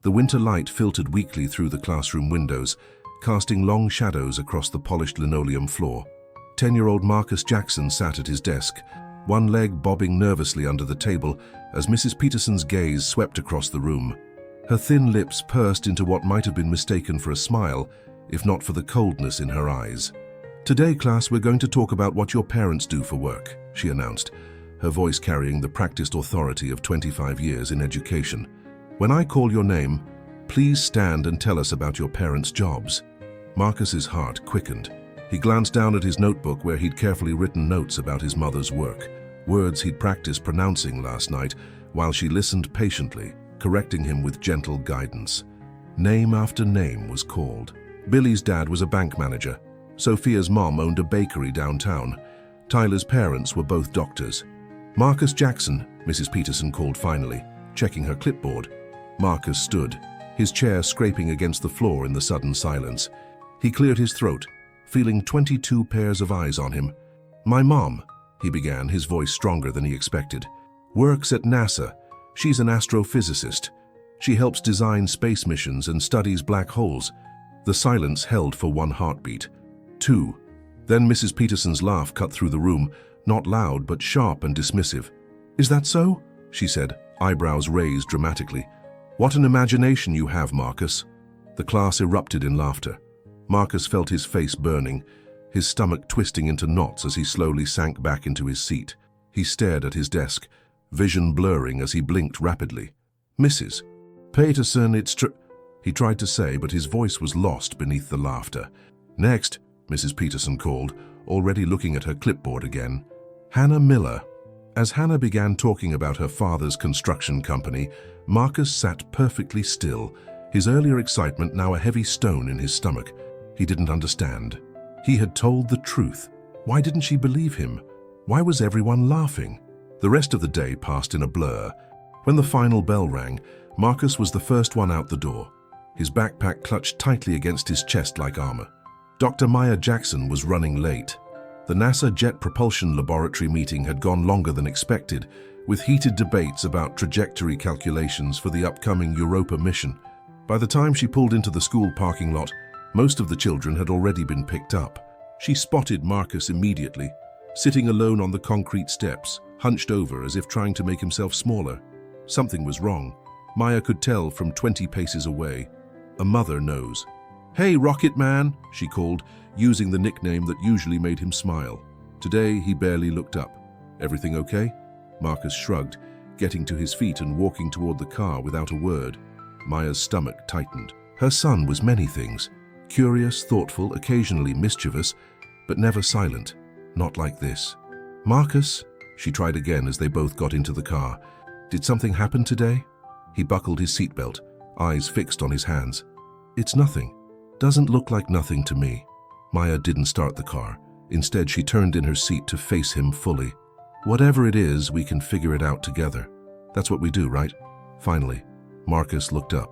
The winter light filtered weakly through the classroom windows, casting long shadows across the polished linoleum floor. 10-year-old Marcus Jackson sat at his desk, one leg bobbing nervously under the table as Mrs. Peterson's gaze swept across the room. Her thin lips pursed into what might have been mistaken for a smile, if not for the coldness in her eyes. "Today, class, we're going to talk about what your parents do for work," she announced, her voice carrying the practiced authority of 25 years in education. "When I call your name, please stand and tell us about your parents' jobs." Marcus's heart quickened. He glanced down at his notebook where he'd carefully written notes about his mother's work, words he'd practiced pronouncing last night while she listened patiently, correcting him with gentle guidance. Name after name was called. Billy's dad was a bank manager. Sophia's mom owned a bakery downtown. Tyler's parents were both doctors. "Marcus Jackson," Mrs. Peterson called finally, checking her clipboard. Marcus stood, his chair scraping against the floor in the sudden silence. He cleared his throat, feeling 22 pairs of eyes on him. "My mom," he began, his voice stronger than he expected, "works at NASA. She's an astrophysicist. She helps design space missions and studies black holes." The silence held for one heartbeat. Two. Then Mrs. Peterson's laugh cut through the room, not loud but sharp and dismissive. "Is that so?" she said, eyebrows raised dramatically. "What an imagination you have, Marcus." The class erupted in laughter. Marcus felt his face burning, his stomach twisting into knots as he slowly sank back into his seat. He stared at his desk, vision blurring as he blinked rapidly. "Mrs. Peterson, it's true," he tried to say, but his voice was lost beneath the laughter. "Next," Mrs. Peterson called, already looking at her clipboard again. "Hannah Miller." As Hannah began talking about her father's construction company, Marcus sat perfectly still, his earlier excitement now a heavy stone in his stomach. He didn't understand. He had told the truth. Why didn't she believe him? Why was everyone laughing? The rest of the day passed in a blur. When the final bell rang, Marcus was the first one out the door, his backpack clutched tightly against his chest like armor. Dr. Maya Jackson was running late. The NASA Jet Propulsion Laboratory meeting had gone longer than expected, with heated debates about trajectory calculations for the upcoming Europa mission. By the time she pulled into the school parking lot, most of the children had already been picked up. She spotted Marcus immediately, sitting alone on the concrete steps, hunched over as if trying to make himself smaller. Something was wrong. Maya could tell from 20 paces away. A mother knows. "Hey, Rocket Man," she called, using the nickname that usually made him smile. Today, he barely looked up. "Everything okay?" Marcus shrugged, getting to his feet and walking toward the car without a word. Maya's stomach tightened. Her son was many things. Curious, thoughtful, occasionally mischievous, but never silent. Not like this. "Marcus," she tried again as they both got into the car. "Did something happen today?" He buckled his seatbelt, eyes fixed on his hands. "It's nothing. Doesn't look like nothing to me." Maya didn't start the car. Instead, she turned in her seat to face him fully. "Whatever it is, we can figure it out together. That's what we do, right?" Finally, Marcus looked up.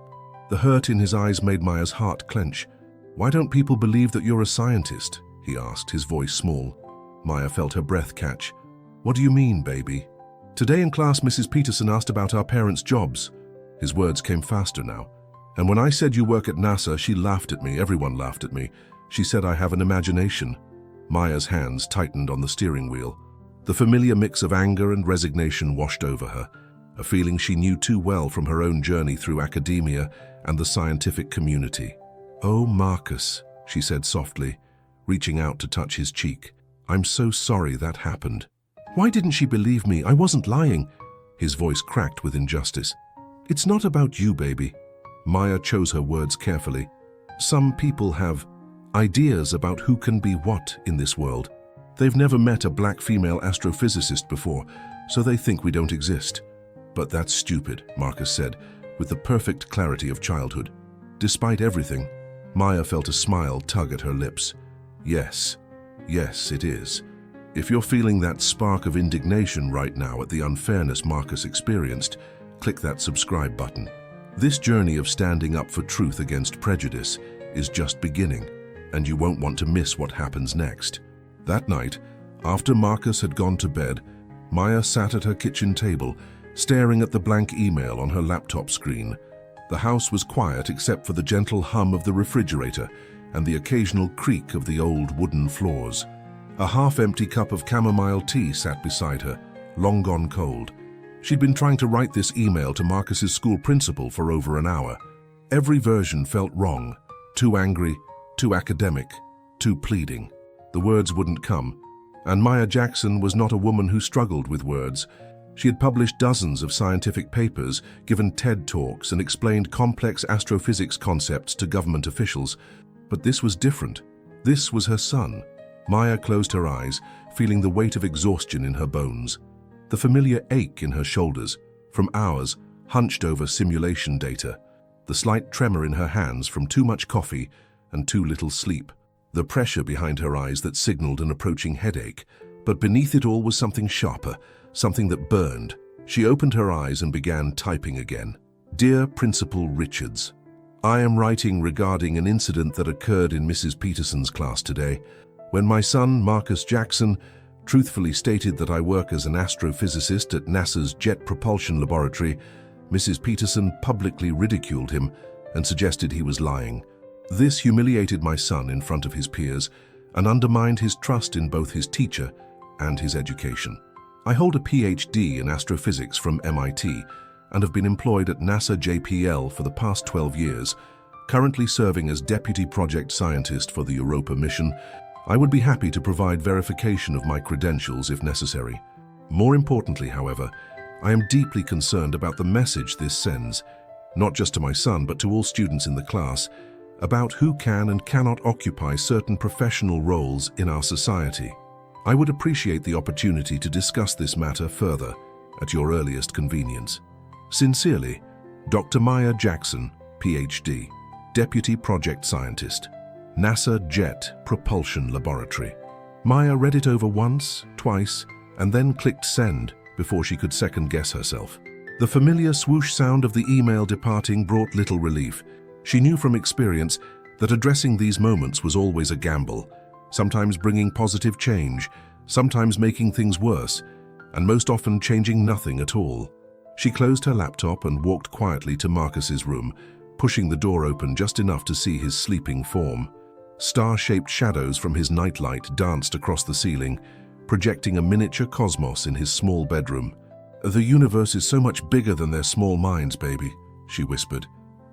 The hurt in his eyes made Maya's heart clench. "Why don't people believe that you're a scientist?" he asked, his voice small. Maya felt her breath catch. "What do you mean, baby?" "Today in class, Mrs. Peterson asked about our parents' jobs." His words came faster now. "And when I said you work at NASA, she laughed at me. Everyone laughed at me. She said I have an imagination." Maya's hands tightened on the steering wheel. The familiar mix of anger and resignation washed over her, a feeling she knew too well from her own journey through academia and the scientific community. "Oh, Marcus," she said softly, reaching out to touch his cheek. "I'm so sorry that happened." "Why didn't she believe me? I wasn't lying." His voice cracked with injustice. "It's not about you, baby." Maya chose her words carefully. "Some people have ideas about who can be what in this world. They've never met a black female astrophysicist before, so they think we don't exist." "But that's stupid," Marcus said, with the perfect clarity of childhood. Despite everything, Maya felt a smile tug at her lips. Yes, it is. If you're feeling that spark of indignation right now at the unfairness Marcus experienced, click that subscribe button. This journey of standing up for truth against prejudice is just beginning, and you won't want to miss what happens next. That night, after Marcus had gone to bed, Maya sat at her kitchen table, staring at the blank email on her laptop screen. The house was quiet except for the gentle hum of the refrigerator and the occasional creak of the old wooden floors. A half-empty cup of chamomile tea sat beside her, long gone cold. She'd been trying to write this email to Marcus's school principal for over an hour. Every version felt wrong, too angry, too academic, too pleading. The words wouldn't come, and Maya Jackson was not a woman who struggled with words. She had published dozens of scientific papers, given TED Talks, and explained complex astrophysics concepts to government officials. But this was different. This was her son. Maya closed her eyes, feeling the weight of exhaustion in her bones. The familiar ache in her shoulders, from hours hunched over simulation data. The slight tremor in her hands from too much coffee and too little sleep. The pressure behind her eyes that signaled an approaching headache. But beneath it all was something sharper, something that burned. She opened her eyes and began typing again. Dear Principal Richards, I am writing regarding an incident that occurred in Mrs. Peterson's class today, when my son, Marcus Jackson, truthfully stated that I work as an astrophysicist at NASA's Jet Propulsion Laboratory. Mrs. Peterson publicly ridiculed him and suggested he was lying. This humiliated my son in front of his peers and undermined his trust in both his teacher and his education. I hold a PhD in astrophysics from MIT and have been employed at NASA JPL for the past 12 years, currently serving as Deputy Project Scientist for the Europa mission. I would be happy to provide verification of my credentials if necessary. More importantly, however, I am deeply concerned about the message this sends, not just to my son but to all students in the class, about who can and cannot occupy certain professional roles in our society. I would appreciate the opportunity to discuss this matter further at your earliest convenience. Sincerely, Dr. Maya Jackson, PhD, Deputy Project Scientist, NASA Jet Propulsion Laboratory. Maya read it over once, twice, and then clicked send before she could second-guess herself. The familiar swoosh sound of the email departing brought little relief. She knew from experience that addressing these moments was always a gamble, sometimes bringing positive change, sometimes making things worse, and most often changing nothing at all. She closed her laptop and walked quietly to Marcus's room, pushing the door open just enough to see his sleeping form. Star-shaped shadows from his nightlight danced across the ceiling, projecting a miniature cosmos in his small bedroom. The universe is so much bigger than their small minds, baby, she whispered,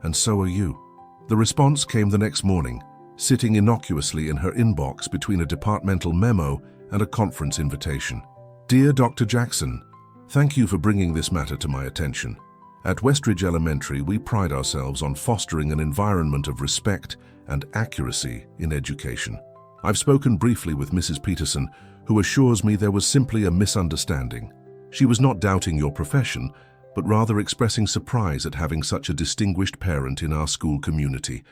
and so are you. The response came the next morning, sitting innocuously in her inbox between a departmental memo and a conference invitation. Dear Dr. Jackson, thank you for bringing this matter to my attention. At Westridge Elementary, we pride ourselves on fostering an environment of respect and accuracy in education. I've spoken briefly with Mrs. Peterson, who assures me there was simply a misunderstanding. She was not doubting your profession, but rather expressing surprise at having such a distinguished parent in our school community.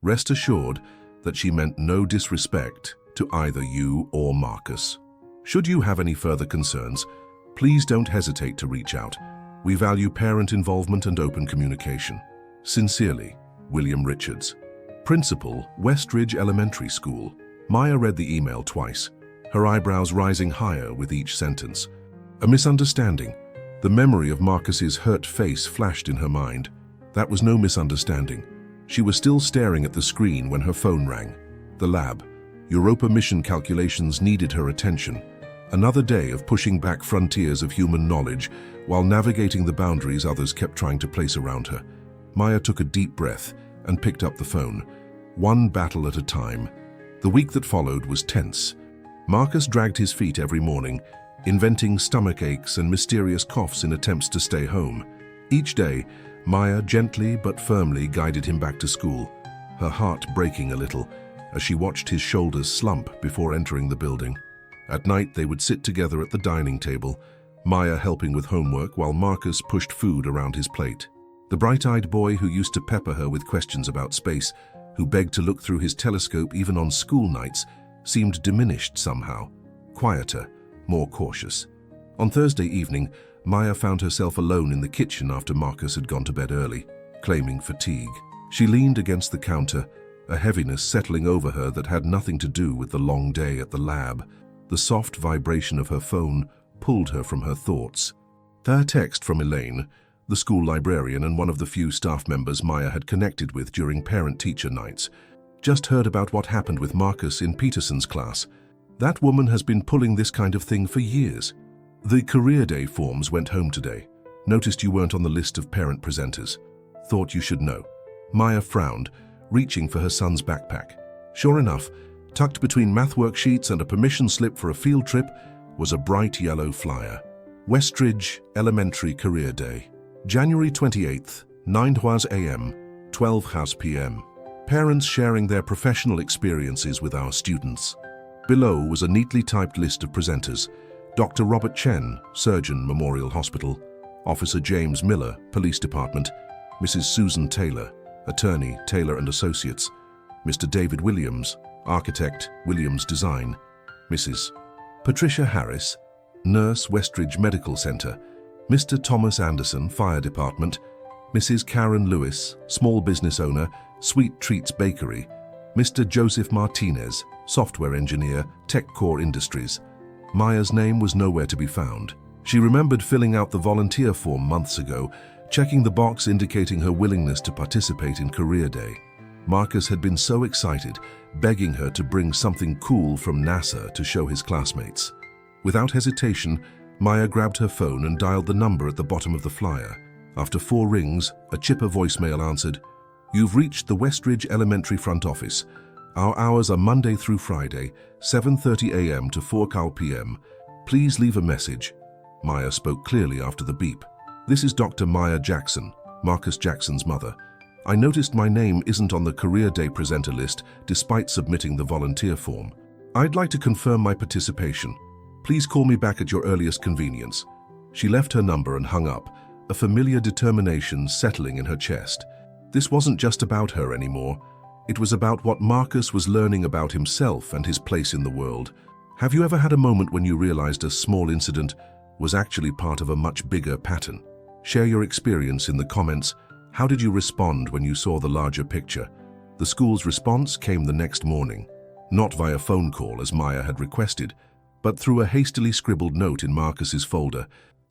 Rest assured that she meant no disrespect to either you or Marcus. Should you have any further concerns, please don't hesitate to reach out. We value parent involvement and open communication. Sincerely, William Richards. Principal, Westridge Elementary School. Maya read the email twice, her eyebrows rising higher with each sentence. A misunderstanding. The memory of Marcus's hurt face flashed in her mind. That was no misunderstanding. She was still staring at the screen when her phone rang. The lab. Europa mission calculations needed her attention. Another day of pushing back frontiers of human knowledge while navigating the boundaries others kept trying to place around her. Maya took a deep breath and picked up the phone. One battle at a time. The week that followed was tense. Marcus dragged his feet every morning, inventing stomach aches and mysterious coughs in attempts to stay home. Each day, Maya gently but firmly guided him back to school, her heart breaking a little as she watched his shoulders slump before entering the building. At night, they would sit together at the dining table, Maya helping with homework while Marcus pushed food around his plate. The bright-eyed boy who used to pepper her with questions about space, who begged to look through his telescope even on school nights, seemed diminished somehow, quieter, more cautious. On Thursday evening, Maya found herself alone in the kitchen after Marcus had gone to bed early, claiming fatigue. She leaned against the counter, a heaviness settling over her that had nothing to do with the long day at the lab. The soft vibration of her phone pulled her from her thoughts. Her text from Elaine, the school librarian and one of the few staff members Maya had connected with during parent-teacher nights. Just heard about what happened with Marcus in Peterson's class. That woman has been pulling this kind of thing for years. The career day forms went home today. Noticed you weren't on the list of parent presenters. Thought you should know. Maya frowned, reaching for her son's backpack. Sure enough, tucked between math worksheets and a permission slip for a field trip was a bright yellow flyer. Westridge Elementary Career Day. January 28th, 9 a.m., 12 p.m. Parents sharing their professional experiences with our students. Below was a neatly typed list of presenters. Dr. Robert Chen, Surgeon, Memorial Hospital. Officer James Miller, Police Department. Mrs. Susan Taylor, Attorney, Taylor and Associates. Mr. David Williams, Architect, Williams Design. Mrs. Patricia Harris, Nurse, Westridge Medical Center. Mr. Thomas Anderson, Fire Department. Mrs. Karen Lewis, Small Business Owner, Sweet Treats Bakery. Mr. Joseph Martinez, Software Engineer, TechCore Industries. Maya's name was nowhere to be found. She remembered filling out the volunteer form months ago, checking the box indicating her willingness to participate in Career Day. Marcus had been so excited, begging her to bring something cool from NASA to show his classmates. Without hesitation, Maya grabbed her phone and dialed the number at the bottom of the flyer. After 4 rings, a chipper voicemail answered, "You've reached the Westridge Elementary front office. Our hours are Monday through Friday, 7:30 a.m. to 4 p.m. Please leave a message." Maya spoke clearly after the beep. "This is Dr. Maya Jackson, Marcus Jackson's mother. I noticed my name isn't on the Career Day presenter list despite submitting the volunteer form. I'd like to confirm my participation. Please call me back at your earliest convenience." She left her number and hung up, a familiar determination settling in her chest. This wasn't just about her anymore. It was about what Marcus was learning about himself and his place in the world. Have you ever had a moment when you realized a small incident was actually part of a much bigger pattern? Share your experience in the comments. How did you respond when you saw the larger picture? The school's response came the next morning, not via phone call as Maya had requested, but through a hastily scribbled note in Marcus's folder.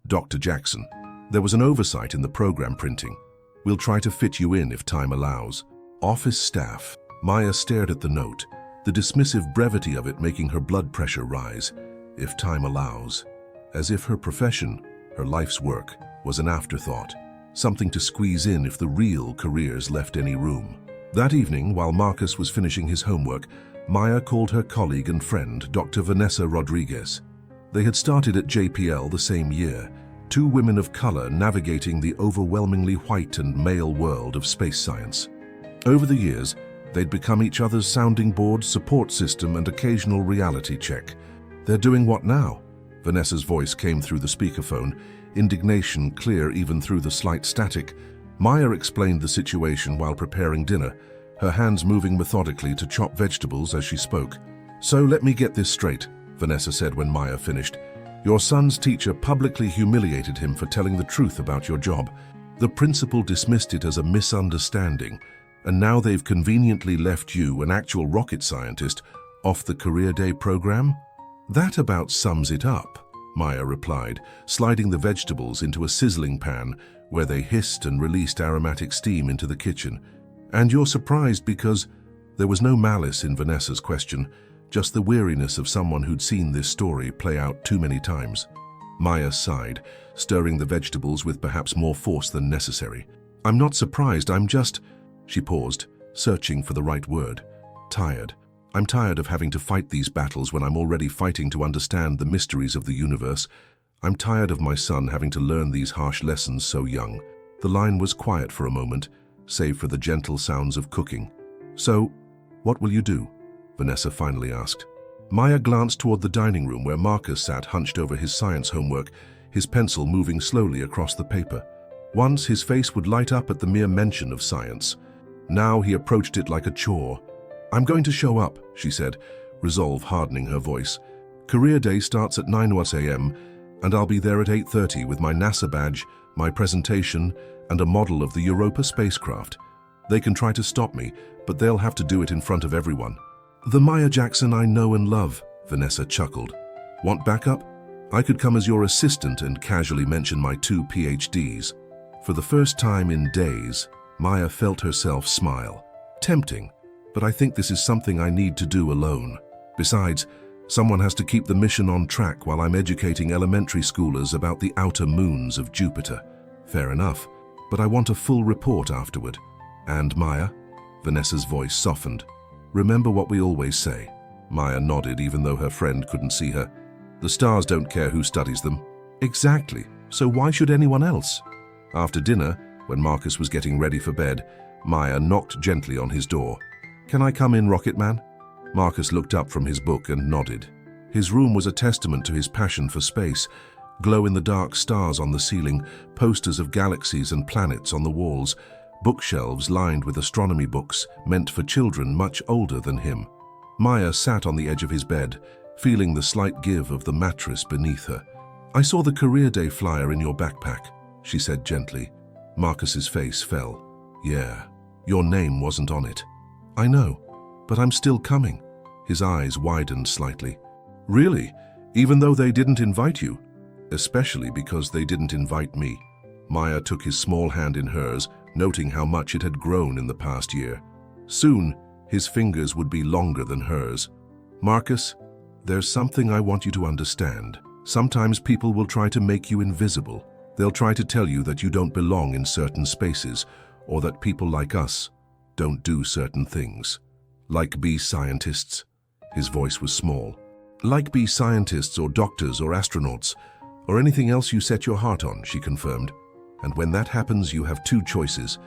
"Dr. Jackson, there was an oversight in the program printing. We'll try to fit you in if time allows. Office staff." Maya stared at the note, the dismissive brevity of it making her blood pressure rise. If time allows. As if her profession, her life's work, was an afterthought, something to squeeze in if the real careers left any room. That evening, while Marcus was finishing his homework, Maya called her colleague and friend, Dr. Vanessa Rodriguez. They had started at JPL the same year, 2 women of color navigating the overwhelmingly white and male world of space science. Over the years, they'd become each other's sounding board, support system, and occasional reality check. "They're doing what now?" Vanessa's voice came through the speakerphone, indignation clear even through the slight static. Maya explained the situation while preparing dinner, her hands moving methodically to chop vegetables as she spoke. "So let me get this straight," Vanessa said when Maya finished. "Your son's teacher publicly humiliated him for telling the truth about your job. The principal dismissed it as a misunderstanding, and now they've conveniently left you, an actual rocket scientist, off the Career Day program?" "That about sums it up," Maya replied, sliding the vegetables into a sizzling pan where they hissed and released aromatic steam into the kitchen. "And you're surprised because..." There was no malice in Vanessa's question, just the weariness of someone who'd seen this story play out too many times. Maya sighed, stirring the vegetables with perhaps more force than necessary. "I'm not surprised, I'm just..." She paused, searching for the right word. "Tired. I'm tired of having to fight these battles when I'm already fighting to understand the mysteries of the universe. I'm tired of my son having to learn these harsh lessons so young." The line was quiet for a moment, save for the gentle sounds of cooking. "So, what will you do?" Vanessa finally asked. Maya glanced toward the dining room where Marcus sat hunched over his science homework, his pencil moving slowly across the paper. Once his face would light up at the mere mention of science. Now he approached it like a chore. "I'm going to show up," she said, resolve hardening her voice. "Career Day starts at 9 a.m. and I'll be there at 8:30 with my NASA badge, my presentation, and a model of the Europa spacecraft. They can try to stop me, but they'll have to do it in front of everyone." "The Maya Jackson I know and love," Vanessa chuckled. "Want backup? I could come as your assistant and casually mention my 2 PhDs. For the first time in days, Maya felt herself smile. Tempting, but I think this is something I need to do alone. Besides, someone has to keep the mission on track while I'm educating elementary schoolers about the outer moons of Jupiter. Fair enough, but I want a full report afterward. And Maya? Vanessa's voice softened. Remember what we always say. Maya nodded even though her friend couldn't see her. The stars don't care who studies them. Exactly, so why should anyone else? After dinner, when Marcus was getting ready for bed, Maya knocked gently on his door. Can I come in, Rocket Man? Marcus looked up from his book and nodded. His room was a testament to his passion for space. Glow-in-the-dark stars on the ceiling, posters of galaxies and planets on the walls, bookshelves lined with astronomy books meant for children much older than him. Maya sat on the edge of his bed, feeling the slight give of the mattress beneath her. I saw the career day flyer in your backpack, she said gently. Marcus's face fell. Yeah, your name wasn't on it. I know, but I'm still coming. His eyes widened slightly. Really? Even though they didn't invite you? Especially because they didn't invite me. Maya took his small hand in hers, noting how much it had grown in the past year. Soon, his fingers would be longer than hers. Marcus, there's something I want you to understand. Sometimes people will try to make you invisible. They'll try to tell you that you don't belong in certain spaces, or that people like us don't do certain things. Like be scientists. His voice was small. Like be scientists or doctors or astronauts, or anything else you set your heart on, she confirmed. And when that happens, you have two choices.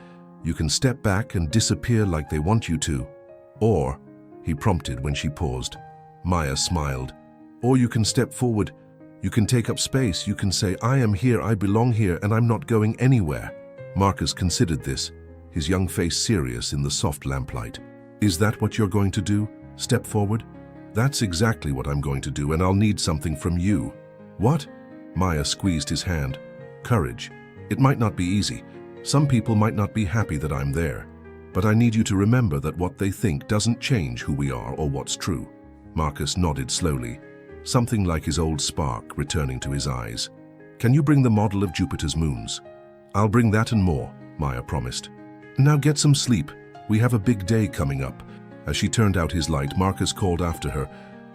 You can step back and disappear like they want you to. Or, he prompted when she paused. Maya smiled. Or you can step forward. You can take up space. You can say, I am here, I belong here, and I'm not going anywhere. Marcus considered this, his young face serious in the soft lamplight. Is that what you're going to do? Step forward? That's exactly what I'm going to do, and I'll need something from you. What? Maya squeezed his hand. Courage. It might not be easy. Some people might not be happy that I'm there. But I need you to remember that what they think doesn't change who we are or what's true. Marcus nodded slowly, something like his old spark returning to his eyes. Can you bring the model of Jupiter's moons? I'll bring that and more, Maya promised. Now get some sleep. We have a big day coming up. As she turned out his light, Marcus called after her.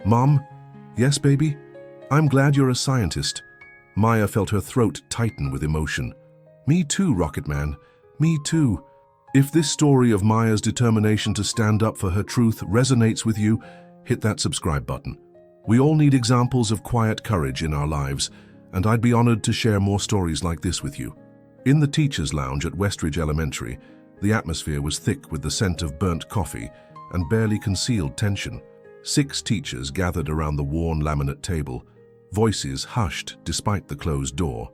Mom? Yes, baby? I'm glad you're a scientist. Maya felt her throat tighten with emotion. Me too, Rocket Man. Me too. If this story of Maya's determination to stand up for her truth resonates with you, hit that subscribe button. We all need examples of quiet courage in our lives, and I'd be honored to share more stories like this with you. In the teacher's lounge at Westridge Elementary, the atmosphere was thick with the scent of burnt coffee and barely concealed tension. 6 teachers gathered around the worn laminate table, voices hushed despite the closed door.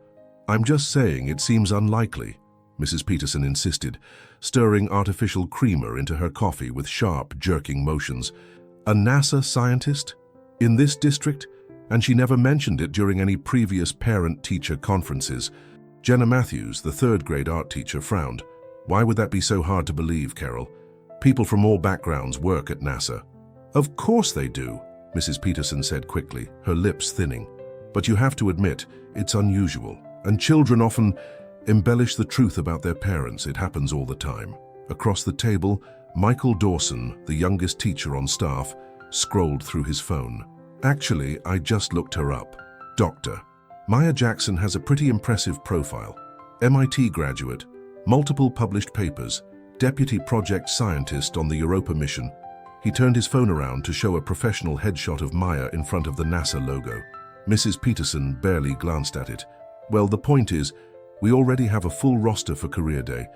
I'm just saying it seems unlikely, Mrs. Peterson insisted, stirring artificial creamer into her coffee with sharp, jerking motions. A NASA scientist? In this district? And she never mentioned it during any previous parent-teacher conferences. Jenna Matthews, the 3rd-grade art teacher, frowned. Why would that be so hard to believe, Carol? People from all backgrounds work at NASA. Of course they do, Mrs. Peterson said quickly, her lips thinning. But you have to admit, it's unusual. And children often embellish the truth about their parents. It happens all the time. Across the table, Michael Dawson, the youngest teacher on staff, scrolled through his phone. Actually, I just looked her up. Doctor. Maya Jackson has a pretty impressive profile. MIT graduate, multiple published papers, deputy project scientist on the Europa mission. He turned his phone around to show a professional headshot of Maya in front of the NASA logo. Mrs. Peterson barely glanced at it. Well, the point is, we already have a full roster for Career Day.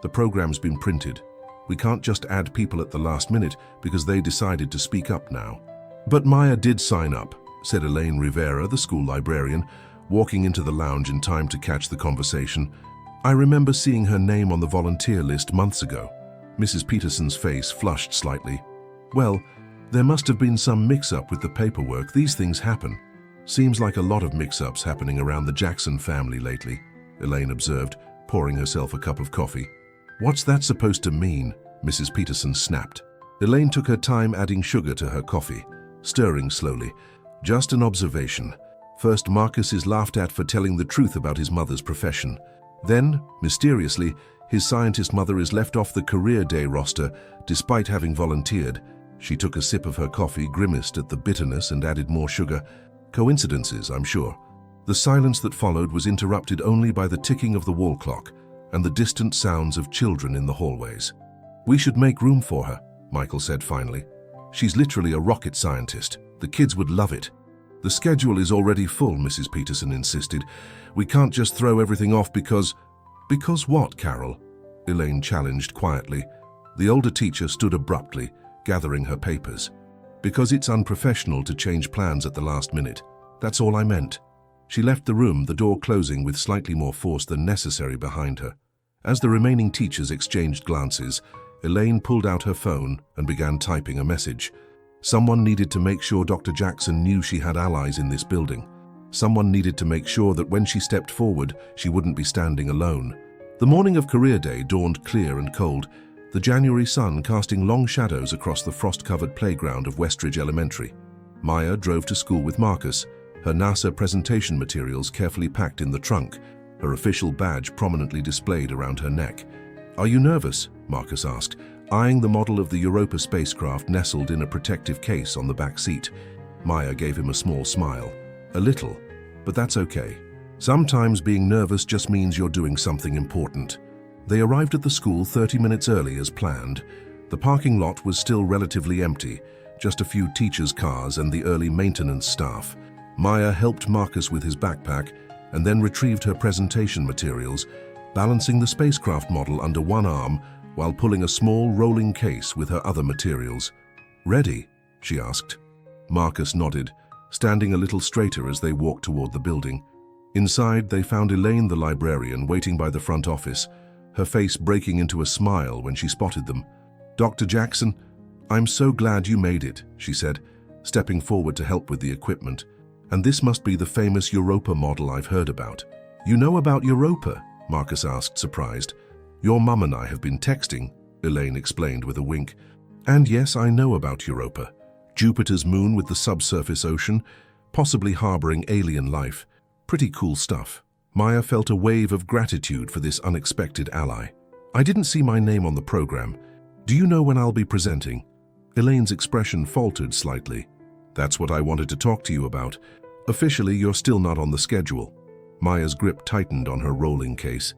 The program's been printed. We can't just add people at the last minute because they decided to speak up now. But Maya did sign up, said Elaine Rivera, the school librarian, walking into the lounge in time to catch the conversation. I remember seeing her name on the volunteer list months ago. Mrs. Peterson's face flushed slightly. Well, there must have been some mix-up with the paperwork. These things happen. Seems like a lot of mix-ups happening around the Jackson family lately, Elaine observed, pouring herself a cup of coffee. What's that supposed to mean? Mrs. Peterson snapped. Elaine took her time adding sugar to her coffee, stirring slowly. Just an observation. First, Marcus is laughed at for telling the truth about his mother's profession. Then, mysteriously, his scientist mother is left off the career day roster despite having volunteered. She took a sip of her coffee, grimaced at the bitterness and added more sugar. Coincidences, I'm sure. The silence that followed was interrupted only by the ticking of the wall clock and the distant sounds of children in the hallways. "We should make room for her," Michael said finally. "She's literally a rocket scientist. The kids would love it." "The schedule is already full," Mrs. Peterson insisted. "We can't just throw everything off because—" "Because what, Carol?" Elaine challenged quietly. The older teacher stood abruptly, gathering her papers. "Because it's unprofessional to change plans at the last minute. That's all I meant." She left the room, the door closing with slightly more force than necessary behind her. As the remaining teachers exchanged glances, Elaine pulled out her phone and began typing a message. Someone needed to make sure Dr. Jackson knew she had allies in this building. Someone needed to make sure that when she stepped forward, she wouldn't be standing alone. The morning of career day dawned clear and cold, the January sun casting long shadows across the frost-covered playground of Westridge Elementary. Maya drove to school with Marcus, her NASA presentation materials carefully packed in the trunk, her official badge prominently displayed around her neck. "Are you nervous?" Marcus asked, eyeing the model of the Europa spacecraft nestled in a protective case on the back seat. Maya gave him a small smile. "A little, but that's okay. Sometimes being nervous just means you're doing something important." They arrived at the school 30 minutes early as planned. The parking lot was still relatively empty, just a few teachers' cars and the early maintenance staff. Maya helped Marcus with his backpack and then retrieved her presentation materials, balancing the spacecraft model under one arm while pulling a small rolling case with her other materials. "Ready?" she asked. Marcus nodded, standing a little straighter as they walked toward the building. Inside, they found Elaine the librarian waiting by the front office, her face breaking into a smile when she spotted them. "Dr. Jackson, I'm so glad you made it," she said, stepping forward to help with the equipment. "And this must be the famous Europa model I've heard about." "You know about Europa?" Marcus asked, surprised. "Your mum and I have been texting," Elaine explained with a wink. "And yes, I know about Europa. Jupiter's moon with the subsurface ocean, possibly harboring alien life. Pretty cool stuff." Maya felt a wave of gratitude for this unexpected ally. "I didn't see my name on the program. Do you know when I'll be presenting?" Elaine's expression faltered slightly. "That's what I wanted to talk to you about. Officially, you're still not on the schedule." Maya's grip tightened on her rolling case.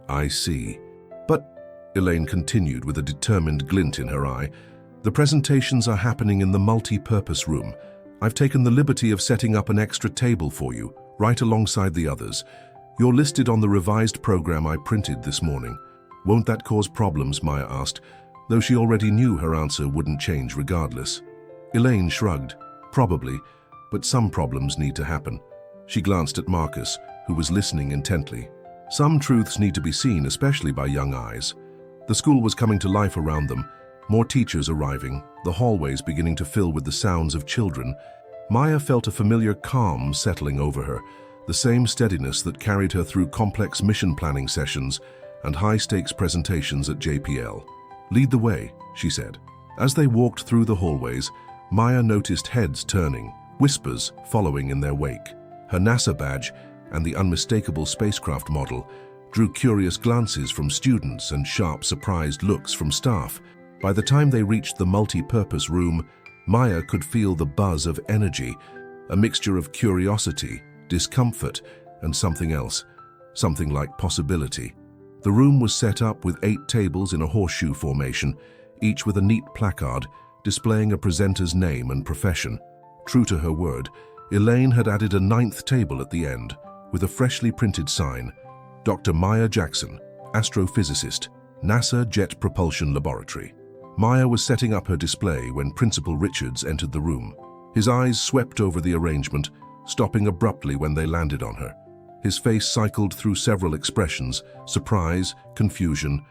"I see. But," Elaine continued with a determined glint in her eye, "the presentations are happening in the multi-purpose room. I've taken the liberty of setting up an extra table for you, right alongside the others. You're listed on the revised program I printed this morning. Won't that cause problems?" Maya asked, though she already knew her answer wouldn't change regardless. Elaine shrugged. "Probably, but some problems need to happen." She glanced at Marcus, who was listening intently. Some truths need to be seen, especially by young eyes. The school was coming to life around them, more teachers arriving, the hallways beginning to fill with the sounds of children. Maya felt a familiar calm settling over her, the same steadiness that carried her through complex mission planning sessions and high-stakes presentations at JPL. "Lead the way," she said. As they walked through the hallways, Maya noticed heads turning, whispers following in their wake. Her NASA badge and the unmistakable spacecraft model drew curious glances from students and sharp, surprised looks from staff. By the time they reached the multi-purpose room, Maya could feel the buzz of energy, a mixture of curiosity, discomfort, and something else, something like possibility. The room was set up with 8 tables in a horseshoe formation, each with a neat placard displaying a presenter's name and profession. True to her word, Elaine had added a 9th table at the end, with a freshly printed sign, "Dr. Maya Jackson, astrophysicist, NASA Jet Propulsion Laboratory." Maya was setting up her display when Principal Richards entered the room. His eyes swept over the arrangement, stopping abruptly when they landed on her. His face cycled through several expressions, surprise, confusion,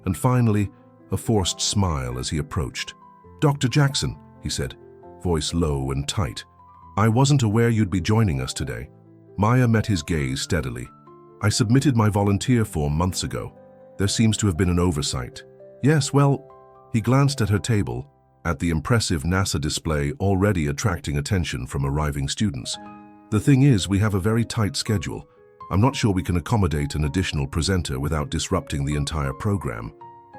and finally, a forced smile as he approached. "Dr. Jackson," he said, voice low and tight. "I wasn't aware you'd be joining us today." Maya met his gaze steadily. "I submitted my volunteer form months ago. There seems to have been an oversight." "Yes, well," he glanced at her table, at the impressive NASA display already attracting attention from arriving students. "The thing is, we have a very tight schedule. I'm not sure we can accommodate an additional presenter without disrupting the entire program.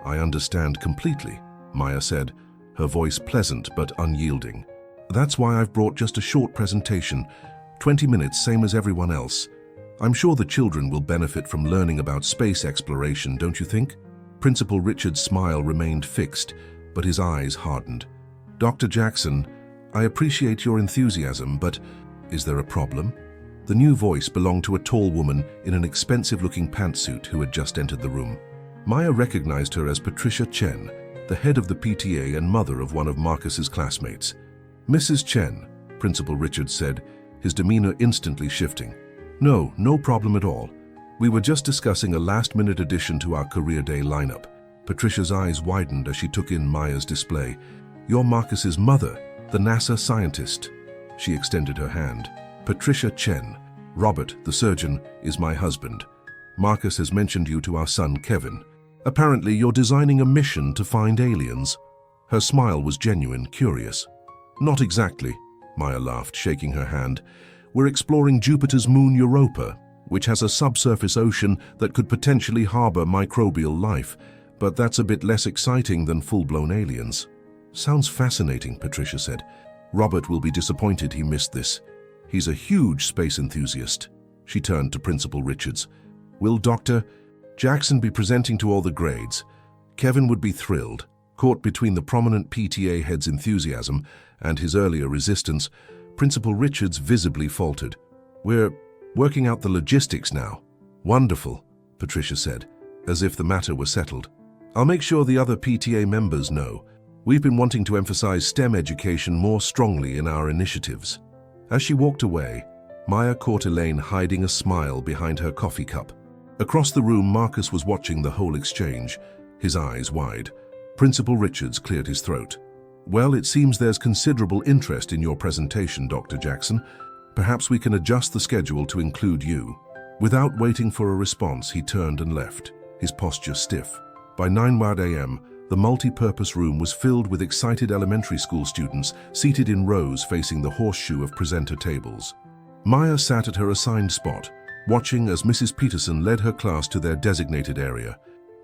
I understand completely, Maya said, her voice pleasant but unyielding. That's why I've brought just a short presentation, 20 minutes, same as everyone else. I'm sure the children will benefit from learning about space exploration, don't you think? Principal Richard's smile remained fixed, but his eyes hardened. Dr. Jackson, I appreciate your enthusiasm, but is there a problem? The new voice belonged to a tall woman in an expensive-looking pantsuit who had just entered the room. Maya recognized her as Patricia Chen, the head of the PTA and mother of one of Marcus's classmates. Mrs. Chen, Principal Richard said, his demeanor instantly shifting. No problem at all. We were just discussing a last-minute addition to our career day lineup. Patricia's eyes widened as she took in Maya's display. You're Marcus's mother, the NASA scientist. She extended her hand. Patricia Chen. Robert, the surgeon, is my husband. Marcus has mentioned you to our son, Kevin. Apparently, you're designing a mission to find aliens. Her smile was genuine, curious. Not exactly, Maya laughed, shaking her hand. We're exploring Jupiter's moon Europa, which has a subsurface ocean that could potentially harbor microbial life, but that's a bit less exciting than full-blown aliens. Sounds fascinating, Patricia said. Robert will be disappointed he missed this. He's a huge space enthusiast. She turned to Principal Richards. Will Dr. Jackson be presenting to all the grades? Kevin would be thrilled. Caught between the prominent PTA head's enthusiasm and his earlier resistance, Principal Richards visibly faltered. We're working out the logistics now. Wonderful, Patricia said, as if the matter were settled. I'll make sure the other PTA members know. We've been wanting to emphasize STEM education more strongly in our initiatives. As she walked away, Maya caught Elaine hiding a smile behind her coffee cup. Across the room, Marcus was watching the whole exchange, his eyes wide. Principal Richards cleared his throat. Well, it seems there's considerable interest in your presentation, Dr. Jackson. Perhaps we can adjust the schedule to include you. Without waiting for a response, he turned and left, his posture stiff. By 9 a.m., the multi-purpose room was filled with excited elementary school students seated in rows facing the horseshoe of presenter tables. Maya sat at her assigned spot, watching as Mrs. Peterson led her class to their designated area.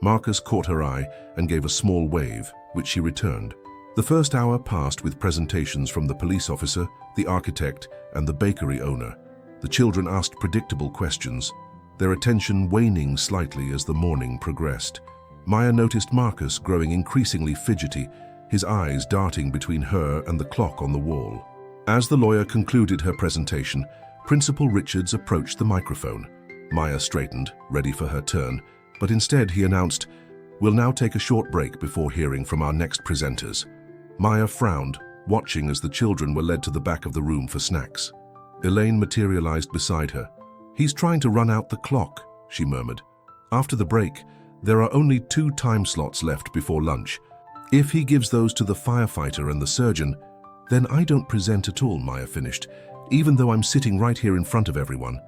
Marcus caught her eye and gave a small wave, which she returned. The first hour passed with presentations from the police officer, the architect, and the bakery owner. The children asked predictable questions, their attention waning slightly as the morning progressed. Maya noticed Marcus growing increasingly fidgety, his eyes darting between her and the clock on the wall. As the lawyer concluded her presentation, Principal Richards approached the microphone. Maya straightened, ready for her turn, but instead he announced, "We'll now take a short break before hearing from our next presenters." Maya frowned, watching as the children were led to the back of the room for snacks. Elaine materialized beside her. "He's trying to run out the clock," she murmured. "After the break, there are only 2 time slots left before lunch. If he gives those to the firefighter and the surgeon, then I don't present at all," Maya finished, "even though I'm sitting right here in front of everyone."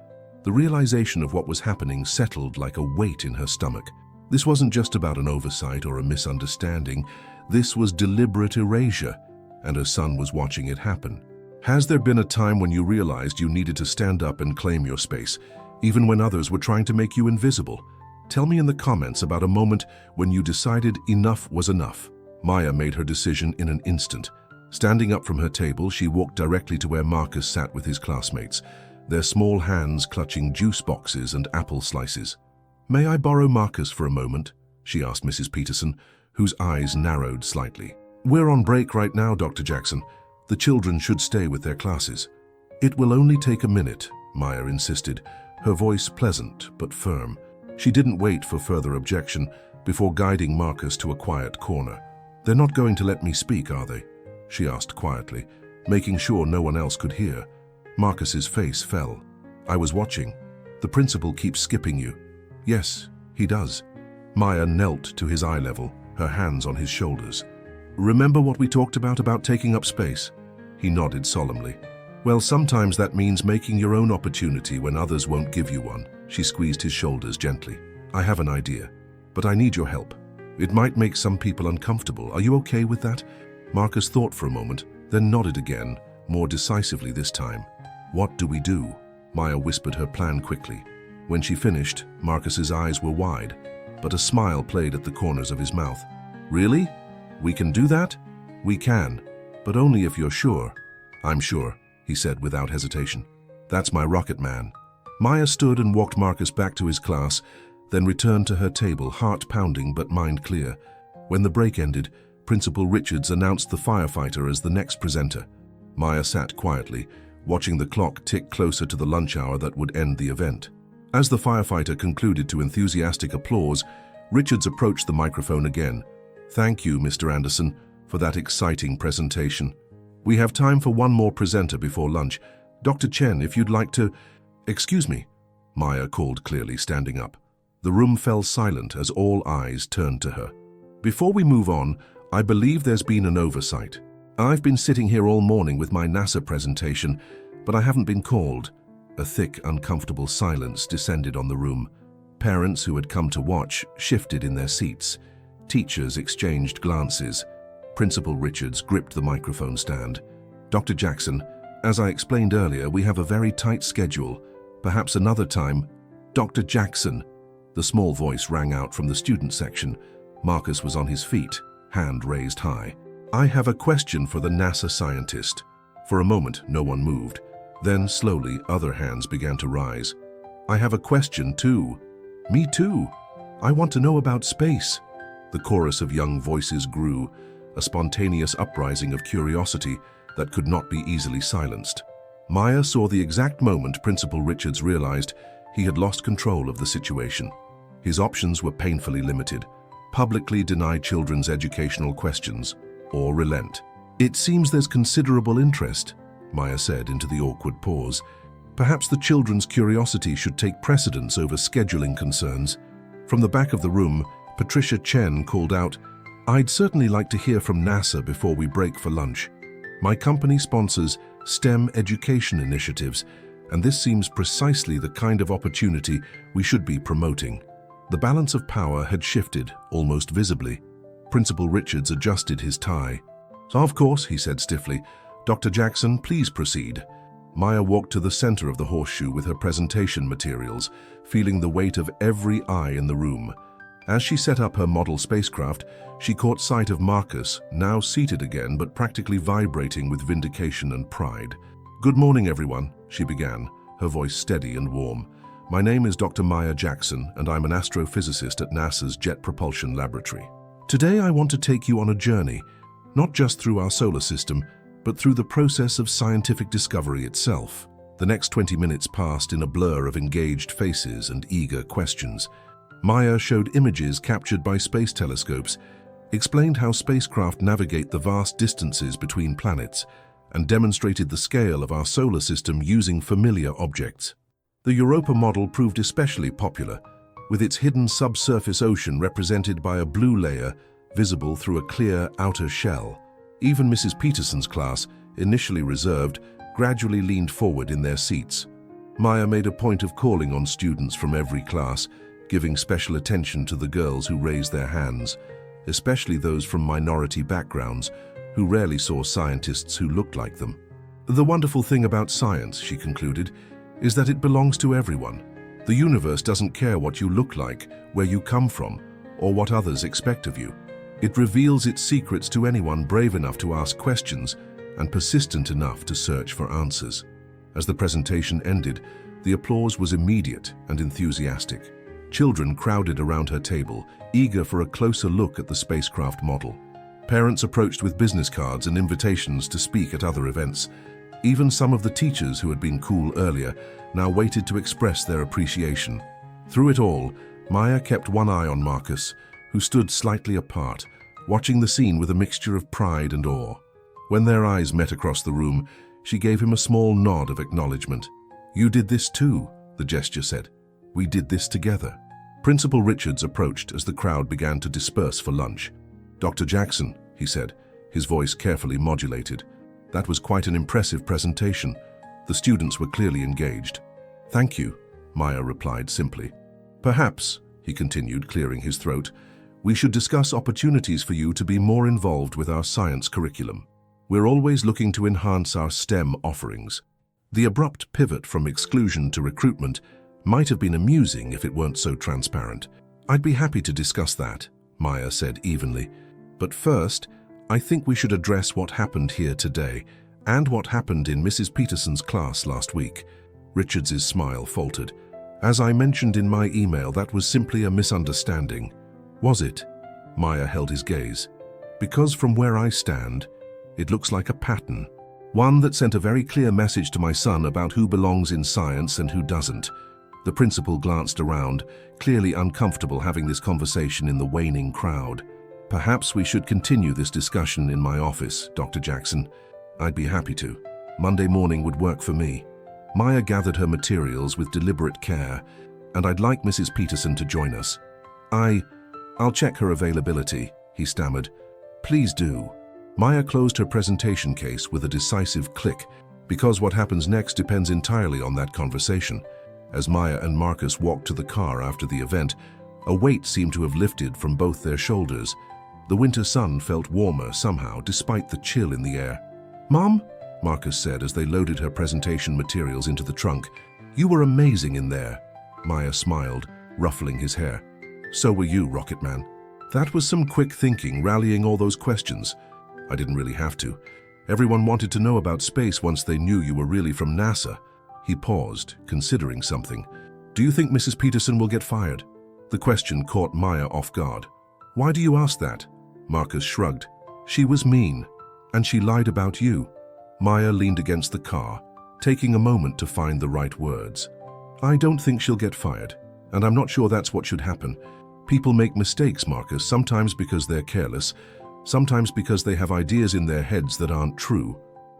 The realization of what was happening settled like a weight in her stomach. This wasn't just about an oversight or a misunderstanding. This was deliberate erasure, and her son was watching it happen. Has there been a time when you realized you needed to stand up and claim your space, even when others were trying to make you invisible? Tell me in the comments about a moment when you decided enough was enough. Maya made her decision in an instant. Standing up from her table, she walked directly to where Marcus sat with his classmates, their small hands clutching juice boxes and apple slices. "May I borrow Marcus for a moment?" she asked Mrs. Peterson, whose eyes narrowed slightly. "We're on break right now, Dr. Jackson. The children should stay with their classes." "It will only take a minute," Maya insisted, her voice pleasant but firm. She didn't wait for further objection before guiding Marcus to a quiet corner. "They're not going to let me speak, are they?" she asked quietly, making sure no one else could hear. Marcus's face fell. "I was watching. The principal keeps skipping you." "Yes, he does." Maya knelt to his eye level, her hands on his shoulders. "Remember what we talked about taking up space?" He nodded solemnly. "Well, sometimes that means making your own opportunity when others won't give you one." She squeezed his shoulders gently. "I have an idea, but I need your help. It might make some people uncomfortable. Are you okay with that?" Marcus thought for a moment, then nodded again, more decisively this time. "What do we do?" Maya whispered her plan quickly. When she finished, Marcus's eyes were wide, but a smile played at the corners of his mouth. Really? We can do that? We can, but only if you're sure. I'm sure, he said without hesitation. That's my rocket man. Maya stood and walked Marcus back to his class, then returned to her table, heart pounding but mind clear. When the break ended, Principal Richards announced the firefighter as the next presenter. Maya sat quietly, watching the clock tick closer to the lunch hour that would end the event. As the firefighter concluded to enthusiastic applause, Richards approached the microphone again. Thank you, Mr. Anderson, for that exciting presentation. We have time for one more presenter before lunch. Dr. Chen, if you'd like to... Excuse me, Maya called clearly, standing up. The room fell silent as all eyes turned to her. Before we move on, I believe there's been an oversight. I've been sitting here all morning with my NASA presentation, but I haven't been called. A thick, uncomfortable silence descended on the room. Parents who had come to watch shifted in their seats. Teachers exchanged glances. Principal Richards gripped the microphone stand. Dr. Jackson, as I explained earlier, we have a very tight schedule. Perhaps another time. Dr. Jackson. The small voice rang out from the student section. Marcus was on his feet, hand raised high. I have a question for the NASA scientist. For a moment, no one moved. Then, slowly, other hands began to rise. I have a question, too. Me too. I want to know about space. The chorus of young voices grew, a spontaneous uprising of curiosity that could not be easily silenced. Maya saw the exact moment Principal Richards realized he had lost control of the situation. His options were painfully limited: publicly deny children's educational questions, or relent. It seems there's considerable interest, Maya said into the awkward pause. Perhaps the children's curiosity should take precedence over scheduling concerns. From the back of the room, Patricia Chen called out, I'd certainly like to hear from NASA before we break for lunch. My company sponsors STEM education initiatives, and this seems precisely the kind of opportunity we should be promoting. The balance of power had shifted, almost visibly. Principal Richards adjusted his tie. Of course, he said stiffly. Dr. Jackson, please proceed. Maya walked to the center of the horseshoe with her presentation materials, feeling the weight of every eye in the room. As she set up her model spacecraft, she caught sight of Marcus, now seated again but practically vibrating with vindication and pride. Good morning, everyone, she began, her voice steady and warm. My name is Dr. Maya Jackson, and I'm an astrophysicist at NASA's Jet Propulsion Laboratory. Today I want to take you on a journey, not just through our solar system, but through the process of scientific discovery itself. The next 20 minutes passed in a blur of engaged faces and eager questions. Maya showed images captured by space telescopes, explained how spacecraft navigate the vast distances between planets, and demonstrated the scale of our solar system using familiar objects. The Europa model proved especially popular, with its hidden subsurface ocean represented by a blue layer visible through a clear outer shell. Even Mrs. Peterson's class, initially reserved, gradually leaned forward in their seats. Maya made a point of calling on students from every class, giving special attention to the girls who raised their hands, especially those from minority backgrounds who rarely saw scientists who looked like them. The wonderful thing about science, she concluded, is that it belongs to everyone. The universe doesn't care what you look like, where you come from, or what others expect of you. It reveals its secrets to anyone brave enough to ask questions and persistent enough to search for answers. As the presentation ended, the applause was immediate and enthusiastic. Children crowded around her table, eager for a closer look at the spacecraft model. Parents approached with business cards and invitations to speak at other events. Even some of the teachers who had been cool earlier now waited to express their appreciation. Through it all, Maya kept one eye on Marcus, who stood slightly apart, watching the scene with a mixture of pride and awe. When their eyes met across the room, she gave him a small nod of acknowledgement. You did this too, the gesture said. We did this together. Principal Richards approached as the crowd began to disperse for lunch. Dr. Jackson, he said, his voice carefully modulated. That was quite an impressive presentation. The students were clearly engaged. Thank you, Maya replied simply. Perhaps, he continued, clearing his throat, we should discuss opportunities for you to be more involved with our science curriculum. We're always looking to enhance our STEM offerings. The abrupt pivot from exclusion to recruitment Might have been amusing if it weren't so transparent. I'd be happy to discuss that, Maya said evenly. But first, I think we should address what happened here today and what happened in Mrs. Peterson's class last week. Richards's smile faltered. As I mentioned in my email, that was simply a misunderstanding. Was it? Maya held his gaze. Because from where I stand, it looks like a pattern. One that sent a very clear message to my son about who belongs in science and who doesn't. The principal glanced around, clearly uncomfortable having this conversation in the waning crowd. Perhaps we should continue this discussion in my office, Dr. Jackson. I'd be happy to. Monday morning would work for me. Maya gathered her materials with deliberate care, and I'd like Mrs. Peterson to join us. I'll check her availability, he stammered. Please do. Maya closed her presentation case with a decisive click, because what happens next depends entirely on that conversation. As Maya and Marcus walked to the car after the event, a weight seemed to have lifted from both their shoulders. The winter sun felt warmer somehow, despite the chill in the air. "Mom," Marcus said as they loaded her presentation materials into the trunk. "You were amazing in there." Maya smiled, ruffling his hair. "So were you, Rocket Man." That was some quick thinking, rallying all those questions. I didn't really have to. Everyone wanted to know about space once they knew you were really from NASA. He paused, considering something. "Do you think Mrs. Peterson will get fired?" The question caught Maya off guard. "Why do you ask that?" Marcus shrugged. "She was mean, and she lied about you." Maya leaned against the car, taking a moment to find the right words. "I don't think she'll get fired, and I'm not sure that's what should happen. People make mistakes, Marcus, sometimes because they're careless, sometimes because they have ideas in their heads that aren't true,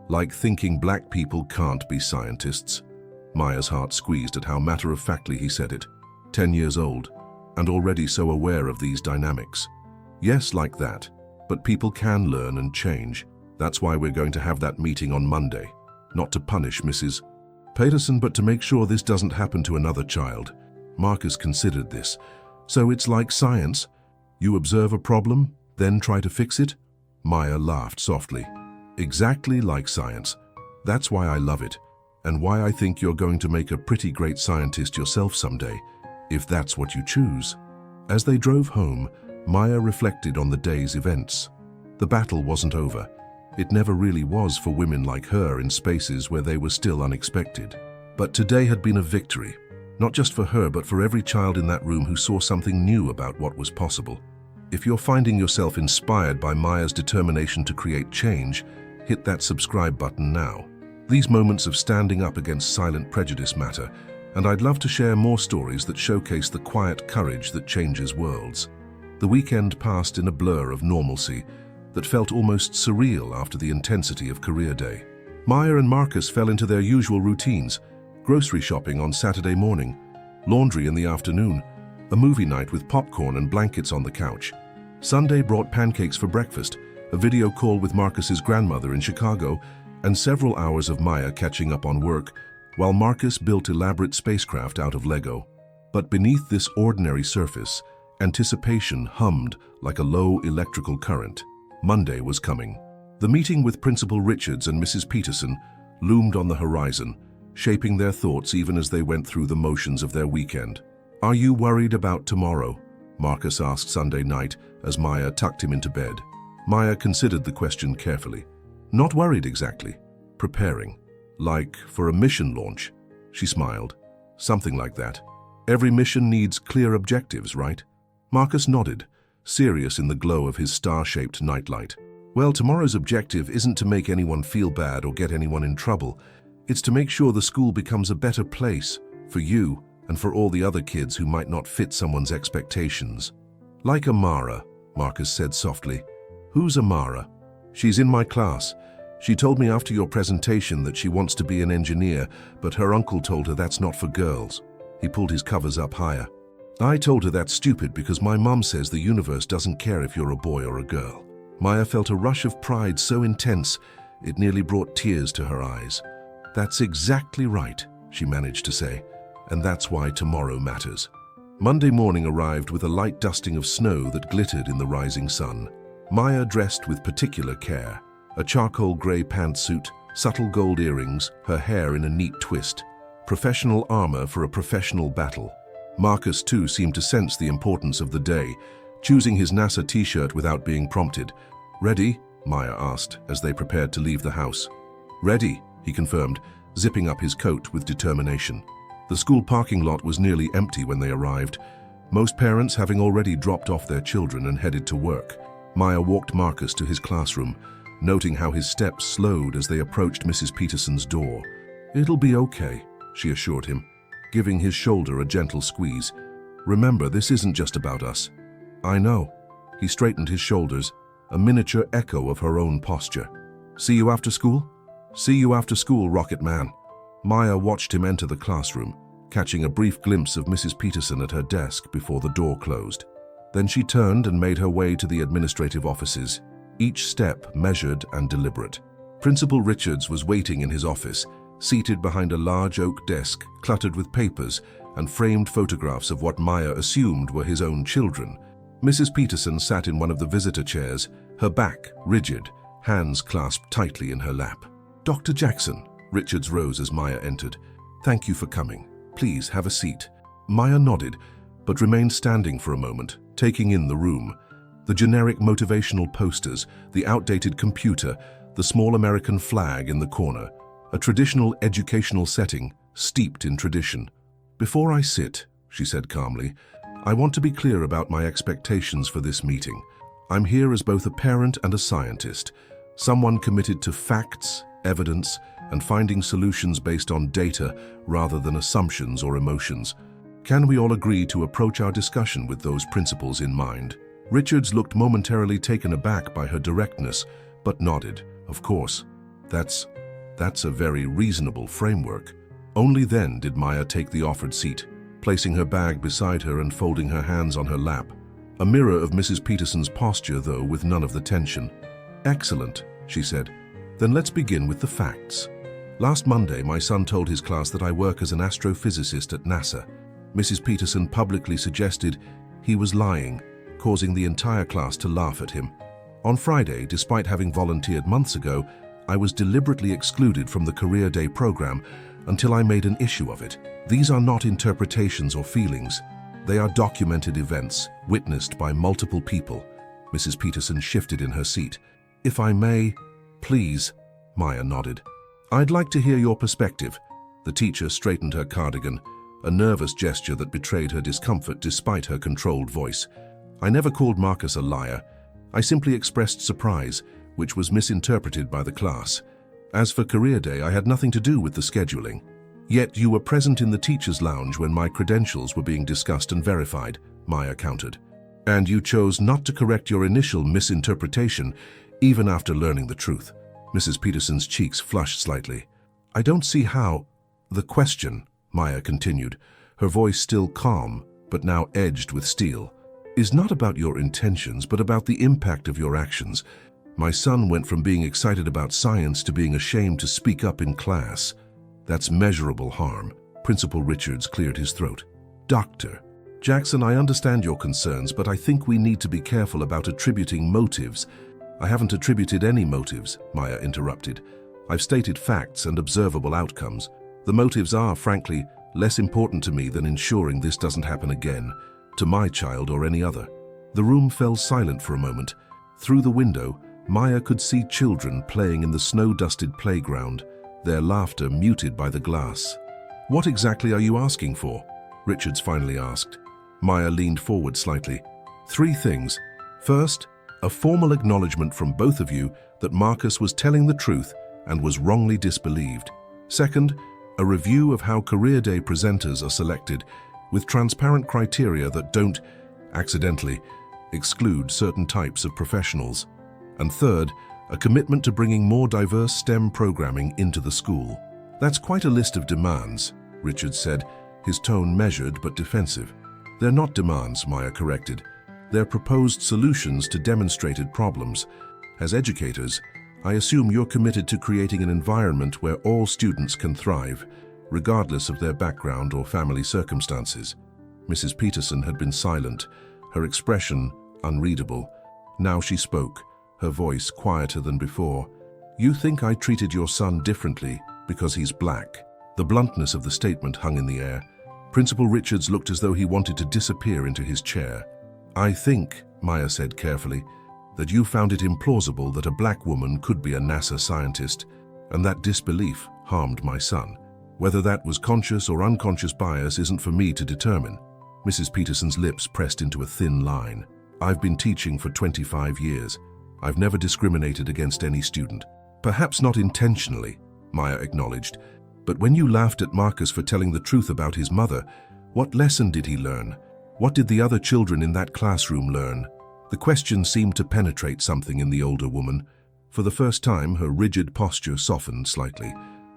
like thinking black people can't be scientists." Maya's heart squeezed at how matter-of-factly he said it. 10 years old, and already so aware of these dynamics. Yes, like that, but people can learn and change. That's why we're going to have that meeting on Monday. Not to punish Mrs. Peterson, but to make sure this doesn't happen to another child. Marcus considered this. "So it's like science? You observe a problem, then try to fix it?" Maya laughed softly. "Exactly like science. That's why I love it, and why I think you're going to make a pretty great scientist yourself someday, if that's what you choose." As they drove home, Maya reflected on the day's events. The battle wasn't over. It never really was for women like her in spaces where they were still unexpected. But today had been a victory, not just for her, but for every child in that room who saw something new about what was possible. If you're finding yourself inspired by Maya's determination to create change, hit that subscribe button now. These moments of standing up against silent prejudice matter, and I'd love to share more stories that showcase the quiet courage that changes worlds. The weekend passed in a blur of normalcy that felt almost surreal after the intensity of career day. Maya and Marcus fell into their usual routines: grocery shopping on Saturday morning, laundry in the afternoon, a movie night with popcorn and blankets on the couch. Sunday brought pancakes for breakfast, a video call with Marcus's grandmother in Chicago, and several hours of Maya catching up on work, while Marcus built elaborate spacecraft out of Lego. But beneath this ordinary surface, anticipation hummed like a low electrical current. Monday was coming. The meeting with Principal Richards and Mrs. Peterson loomed on the horizon, shaping their thoughts even as they went through the motions of their weekend. "Are you worried about tomorrow?" Marcus asked Sunday night as Maya tucked him into bed. Maya considered the question carefully. "Not worried exactly. Preparing. Like for a mission launch." She smiled. "Something like that. Every mission needs clear objectives, right?" Marcus nodded, serious in the glow of his star-shaped nightlight. "Well, tomorrow's objective isn't to make anyone feel bad or get anyone in trouble. It's to make sure the school becomes a better place for you and for all the other kids who might not fit someone's expectations." "Like Amara," Marcus said softly. "Who's Amara?" "She's in my class. She told me after your presentation that she wants to be an engineer, but her uncle told her that's not for girls." He pulled his covers up higher. "I told her that's stupid because my mom says the universe doesn't care if you're a boy or a girl." Maya felt a rush of pride so intense it nearly brought tears to her eyes. "That's exactly right," she managed to say, "and that's why tomorrow matters." Monday morning arrived with a light dusting of snow that glittered in the rising sun. Maya dressed with particular care, a charcoal grey pantsuit, subtle gold earrings, her hair in a neat twist. Professional armor for a professional battle. Marcus, too, seemed to sense the importance of the day, choosing his NASA t-shirt without being prompted. "Ready?" Maya asked as they prepared to leave the house. "Ready," he confirmed, zipping up his coat with determination. The school parking lot was nearly empty when they arrived, most parents having already dropped off their children and headed to work. Maya walked Marcus to his classroom, noting how his steps slowed as they approached Mrs. Peterson's door. "It'll be okay," she assured him, giving his shoulder a gentle squeeze. "Remember, this isn't just about us." "I know." He straightened his shoulders, a miniature echo of her own posture. "See you after school?" "See you after school, Rocket Man." Maya watched him enter the classroom, catching a brief glimpse of Mrs. Peterson at her desk before the door closed. Then she turned and made her way to the administrative offices, each step measured and deliberate. Principal Richards was waiting in his office, seated behind a large oak desk cluttered with papers and framed photographs of what Maya assumed were his own children. Mrs. Peterson sat in one of the visitor chairs, her back rigid, hands clasped tightly in her lap. "Dr. Jackson," Richards rose as Maya entered. "Thank you for coming. Please have a seat." Maya nodded, but remained standing for a moment, taking in the room. The generic motivational posters, the outdated computer, the small American flag in the corner. A traditional educational setting, steeped in tradition. "Before I sit," she said calmly, "I want to be clear about my expectations for this meeting. I'm here as both a parent and a scientist, someone committed to facts, evidence, and finding solutions based on data rather than assumptions or emotions. Can we all agree to approach our discussion with those principles in mind?" Richards looked momentarily taken aback by her directness, but nodded. "Of course. That's a very reasonable framework." Only then did Maya take the offered seat, placing her bag beside her and folding her hands on her lap. A mirror of Mrs. Peterson's posture, though, with none of the tension. "Excellent," she said. "Then let's begin with the facts. Last Monday, my son told his class that I work as an astrophysicist at NASA. Mrs. Peterson publicly suggested he was lying, causing the entire class to laugh at him. On Friday, despite having volunteered months ago, I was deliberately excluded from the Career Day program until I made an issue of it. These are not interpretations or feelings. They are documented events, witnessed by multiple people." Mrs. Peterson shifted in her seat. "If I may, please," Maya nodded. "I'd like to hear your perspective." The teacher straightened her cardigan, a nervous gesture that betrayed her discomfort despite her controlled voice. "I never called Marcus a liar. I simply expressed surprise, which was misinterpreted by the class. As for Career Day, I had nothing to do with the scheduling. Yet you were present in the teacher's lounge when my credentials were being discussed and verified," Maya countered. "And you chose not to correct your initial misinterpretation, even after learning the truth." Mrs. Peterson's cheeks flushed slightly. "I don't see how—" "The question," Maya continued, her voice still calm, but now edged with steel, "is not about your intentions, but about the impact of your actions. My son went from being excited about science to being ashamed to speak up in class. That's measurable harm." Principal Richards cleared his throat. "Dr. Jackson, I understand your concerns, but I think we need to be careful about attributing motives." "I haven't attributed any motives," Maya interrupted. "I've stated facts and observable outcomes. The motives are, frankly, less important to me than ensuring this doesn't happen again, to my child or any other." The room fell silent for a moment. Through the window, Maya could see children playing in the snow-dusted playground, their laughter muted by the glass. "What exactly are you asking for?" Richards finally asked. Maya leaned forward slightly. "3 things. First, a formal acknowledgement from both of you that Marcus was telling the truth and was wrongly disbelieved. Second, a review of how Career Day presenters are selected, with transparent criteria that don't, accidentally, exclude certain types of professionals. And third, a commitment to bringing more diverse STEM programming into the school." "That's quite a list of demands," Richards said, his tone measured but defensive. "They're not demands," Maya corrected. "They're proposed solutions to demonstrated problems. As educators, I assume you're committed to creating an environment where all students can thrive, regardless of their background or family circumstances." Mrs. Peterson had been silent, her expression unreadable. Now she spoke, her voice quieter than before. "You think I treated your son differently because he's black. The bluntness of the statement hung in the air. Principal Richards looked as though he wanted to disappear into his chair. "I think," Maya said carefully, "that you found it implausible that a black woman could be a NASA scientist, and that disbelief harmed my son. Whether that was conscious or unconscious bias isn't for me to determine." Mrs. Peterson's lips pressed into a thin line. "I've been teaching for 25 years. I've never discriminated against any student. Perhaps not intentionally," Maya acknowledged. "But when you laughed at Marcus for telling the truth about his mother, what lesson did he learn? What did the other children in that classroom learn?" The question seemed to penetrate something in the older woman. For the first time, her rigid posture softened slightly.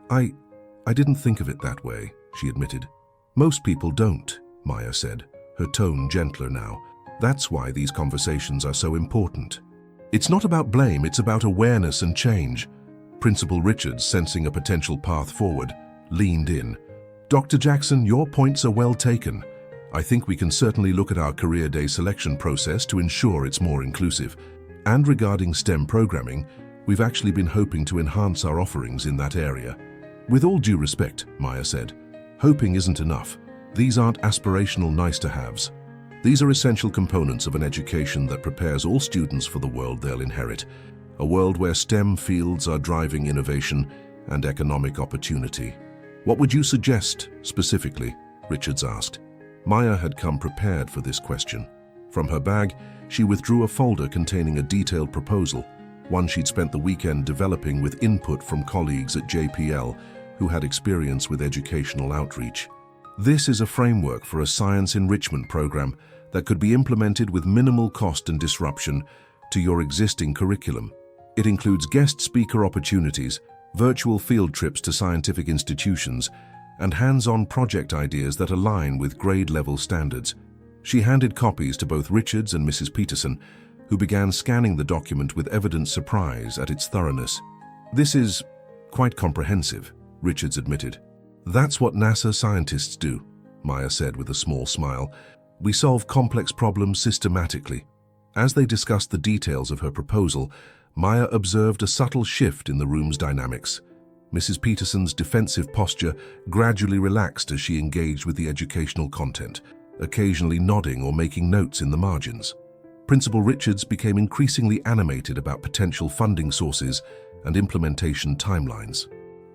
I didn't think of it that way," she admitted. "Most people don't," Maya said, her tone gentler now. "That's why these conversations are so important. It's not about blame, it's about awareness and change." Principal Richards, sensing a potential path forward, leaned in. "Dr. Jackson, your points are well taken. I think we can certainly look at our career day selection process to ensure it's more inclusive. And regarding STEM programming, we've actually been hoping to enhance our offerings in that area." "With all due respect," Maya said, "hoping isn't enough. These aren't aspirational nice-to-haves. These are essential components of an education that prepares all students for the world they'll inherit, a world where STEM fields are driving innovation and economic opportunity." "What would you suggest, specifically?" Richards asked. Maya had come prepared for this question. From her bag, she withdrew a folder containing a detailed proposal, one she'd spent the weekend developing with input from colleagues at JPL who had experience with educational outreach. "This is a framework for a science enrichment program that could be implemented with minimal cost and disruption to your existing curriculum. It includes guest speaker opportunities, virtual field trips to scientific institutions, and hands-on project ideas that align with grade-level standards." She handed copies to both Richards and Mrs. Peterson, who began scanning the document with evident surprise at its thoroughness. "This is quite comprehensive," Richards admitted. "That's what NASA scientists do," Maya said with a small smile. "We solve complex problems systematically." As they discussed the details of her proposal, Maya observed a subtle shift in the room's dynamics. Mrs. Peterson's defensive posture gradually relaxed as she engaged with the educational content, occasionally nodding or making notes in the margins. Principal Richards became increasingly animated about potential funding sources and implementation timelines.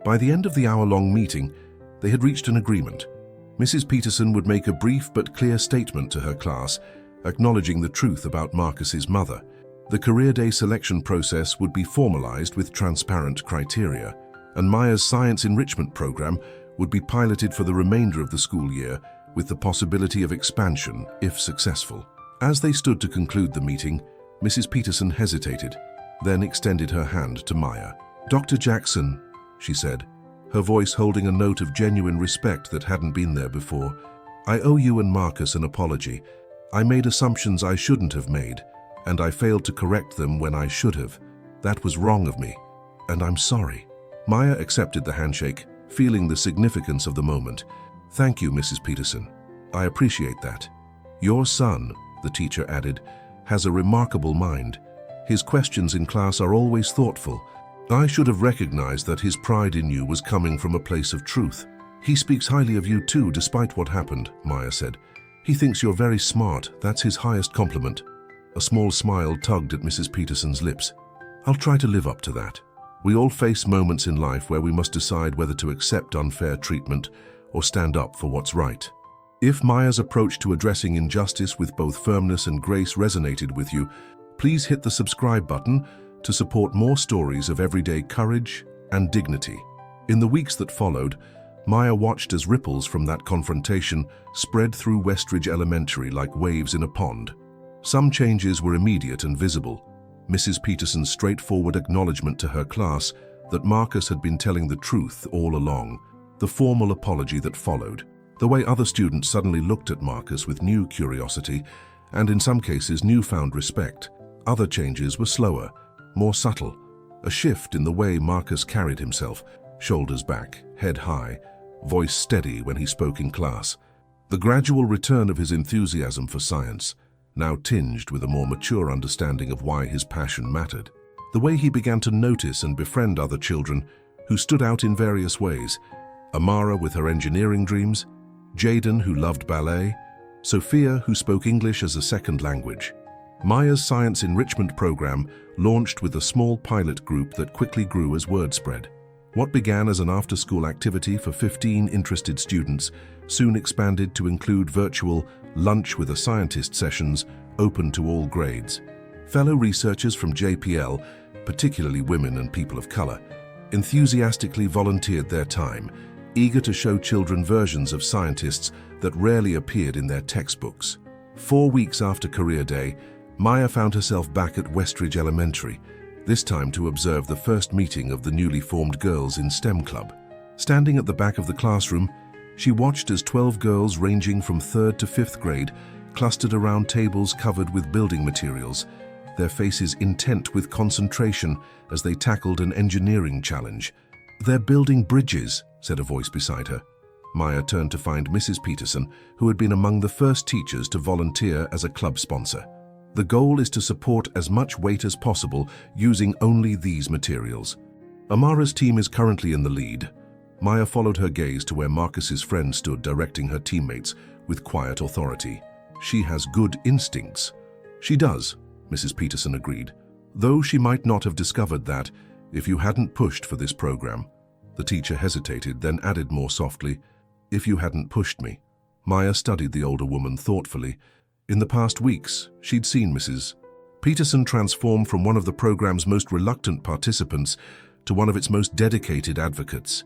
By the end of the hour-long meeting, they had reached an agreement. Mrs. Peterson would make a brief but clear statement to her class, acknowledging the truth about Marcus's mother. The career day selection process would be formalized with transparent criteria, and Maya's science enrichment program would be piloted for the remainder of the school year with the possibility of expansion if successful. As they stood to conclude the meeting, Mrs. Peterson hesitated, then extended her hand to Maya. "Dr. Jackson," she said, her voice holding a note of genuine respect that hadn't been there before, "I owe you and Marcus an apology. I made assumptions I shouldn't have made, and I failed to correct them when I should have. That was wrong of me, and I'm sorry." Maya accepted the handshake, feeling the significance of the moment. "Thank you, Mrs. Peterson. I appreciate that. Your son," the teacher added, "has a remarkable mind. His questions in class are always thoughtful. I should have recognized that his pride in you was coming from a place of truth. He speaks highly of you too, despite what happened," Maya said. "He thinks you're very smart. That's his highest compliment." A small smile tugged at Mrs. Peterson's lips. "I'll try to live up to that. We all face moments in life where we must decide whether to accept unfair treatment or stand up for what's right." If Maya's approach to addressing injustice with both firmness and grace resonated with you, please hit the subscribe button to support more stories of everyday courage and dignity. In the weeks that followed, Maya watched as ripples from that confrontation spread through Westridge Elementary like waves in a pond. Some changes were immediate and visible. Mrs. Peterson's straightforward acknowledgement to her class that Marcus had been telling the truth all along, the formal apology that followed, the way other students suddenly looked at Marcus with new curiosity and, in some cases, newfound respect. Other changes were slower, more subtle, a shift in the way Marcus carried himself, shoulders back, head high, voice steady when he spoke in class. The gradual return of his enthusiasm for science, now tinged with a more mature understanding of why his passion mattered. The way he began to notice and befriend other children who stood out in various ways, Amara with her engineering dreams, Jaden who loved ballet, Sophia who spoke English as a second language. Maya's science enrichment program launched with a small pilot group that quickly grew as word spread. What began as an after-school activity for 15 interested students soon expanded to include virtual lunch with a scientist sessions open to all grades. Fellow researchers from JPL, particularly women and people of color, enthusiastically volunteered their time, eager to show children versions of scientists that rarely appeared in their textbooks. 4 weeks after Career Day, Maya found herself back at Westridge Elementary, this time to observe the first meeting of the newly formed Girls in STEM Club. Standing at the back of the classroom, she watched as 12 girls ranging from 3rd to 5th grade clustered around tables covered with building materials, their faces intent with concentration as they tackled an engineering challenge. "They're building bridges," said a voice beside her. Maya turned to find Mrs. Peterson, who had been among the first teachers to volunteer as a club sponsor. "The goal is to support as much weight as possible using only these materials." Amara's team is currently in the lead. Maya followed her gaze to where Marcus's friend stood directing her teammates with quiet authority. "She has good instincts." "She does," Mrs. Peterson agreed, "though she might not have discovered that if you hadn't pushed for this program." The teacher hesitated, then added more softly, "If you hadn't pushed me." Maya studied the older woman thoughtfully. In the past weeks, she'd seen Mrs. Peterson transform from one of the program's most reluctant participants to one of its most dedicated advocates.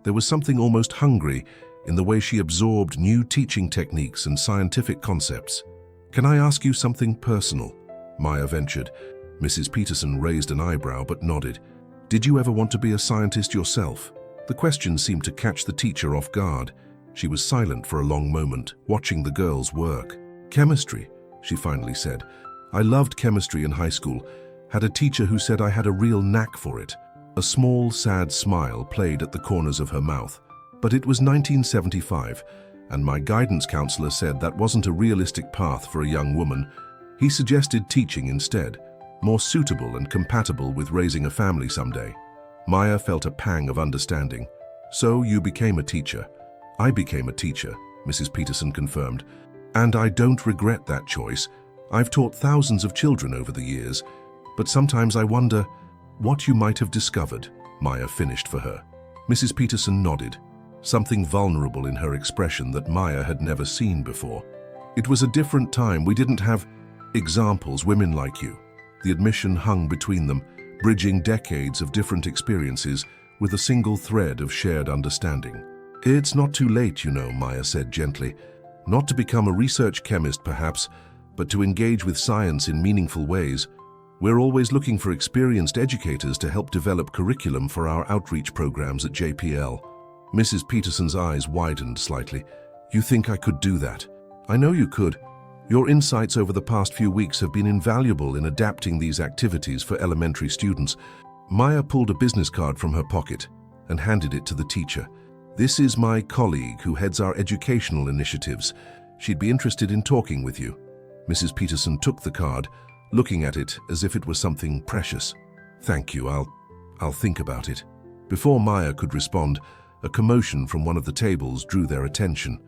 There was something almost hungry in the way she absorbed new teaching techniques and scientific concepts. "Can I ask you something personal?" Maya ventured. Mrs. Peterson raised an eyebrow but nodded. "Did you ever want to be a scientist yourself?" The question seemed to catch the teacher off guard. She was silent for a long moment, watching the girls work. "Chemistry," she finally said. "I loved chemistry in high school, had a teacher who said I had a real knack for it." A small, sad smile played at the corners of her mouth. "But it was 1975, and my guidance counselor said that wasn't a realistic path for a young woman. He suggested teaching instead, more suitable and compatible with raising a family someday." Maya felt a pang of understanding. "So you became a teacher." "I became a teacher," Mrs. Peterson confirmed. "And I don't regret that choice. I've taught thousands of children over the years, but sometimes I wonder what you might have discovered," Maya finished for her. Mrs. Peterson nodded, something vulnerable in her expression that Maya had never seen before. "It was a different time. We didn't have examples, women like you." The admission hung between them, bridging decades of different experiences with a single thread of shared understanding. "It's not too late, you know," Maya said gently. "Not to become a research chemist, perhaps, but to engage with science in meaningful ways. We're always looking for experienced educators to help develop curriculum for our outreach programs at JPL." Mrs. Peterson's eyes widened slightly. "You think I could do that?" "I know you could. Your insights over the past few weeks have been invaluable in adapting these activities for elementary students." Maya pulled a business card from her pocket and handed it to the teacher. "This is my colleague who heads our educational initiatives. She'd be interested in talking with you." Mrs. Peterson took the card, looking at it as if it was something precious. "Thank you, I'll think about it." Before Maya could respond, a commotion from one of the tables drew their attention.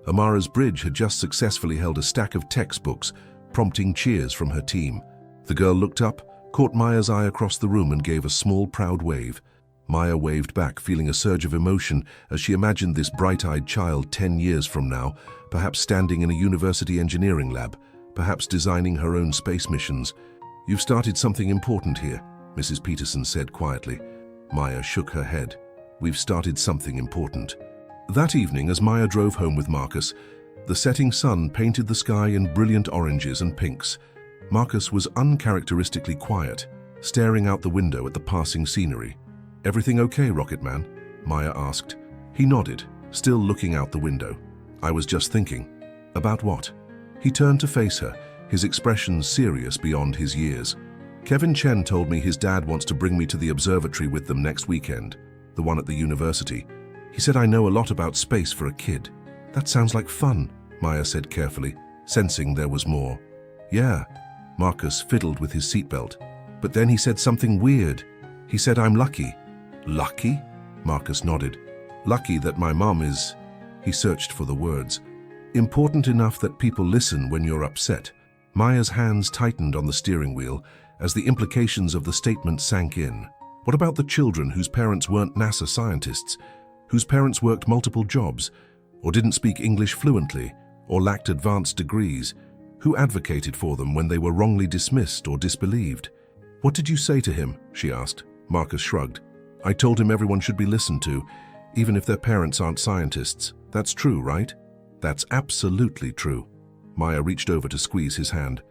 Amara's bridge had just successfully held a stack of textbooks, prompting cheers from her team. The girl looked up, caught Maya's eye across the room and gave a small, proud wave. Maya waved back, feeling a surge of emotion as she imagined this bright-eyed child 10 years from now, perhaps standing in a university engineering lab, perhaps designing her own space missions. "You've started something important here," Mrs. Peterson said quietly. Maya shook her head. "We've started something important." That evening, as Maya drove home with Marcus, the setting sun painted the sky in brilliant oranges and pinks. Marcus was uncharacteristically quiet, staring out the window at the passing scenery. "Everything okay, Rocket Man?" Maya asked. He nodded, still looking out the window. "I was just thinking." "About what?" He turned to face her, his expression serious beyond his years. "Kevin Chen told me his dad wants to bring me to the observatory with them next weekend, the one at the university. He said I know a lot about space for a kid." "That sounds like fun," Maya said carefully, sensing there was more. "Yeah." Marcus fiddled with his seatbelt. "But then he said something weird. He said I'm lucky." "Lucky?" Marcus nodded. Lucky that my mom is, he searched for the words, important enough that people listen when you're upset. Maya's hands tightened on the steering wheel as the implications of the statement sank in. What about the children whose parents weren't NASA scientists, whose parents worked multiple jobs, or didn't speak English fluently, or lacked advanced degrees? Who advocated for them when they were wrongly dismissed or disbelieved? What did you say to him? She asked. Marcus shrugged. I told him everyone should be listened to, even if their parents aren't scientists. That's true, right? That's absolutely true. Maya reached over to squeeze his hand.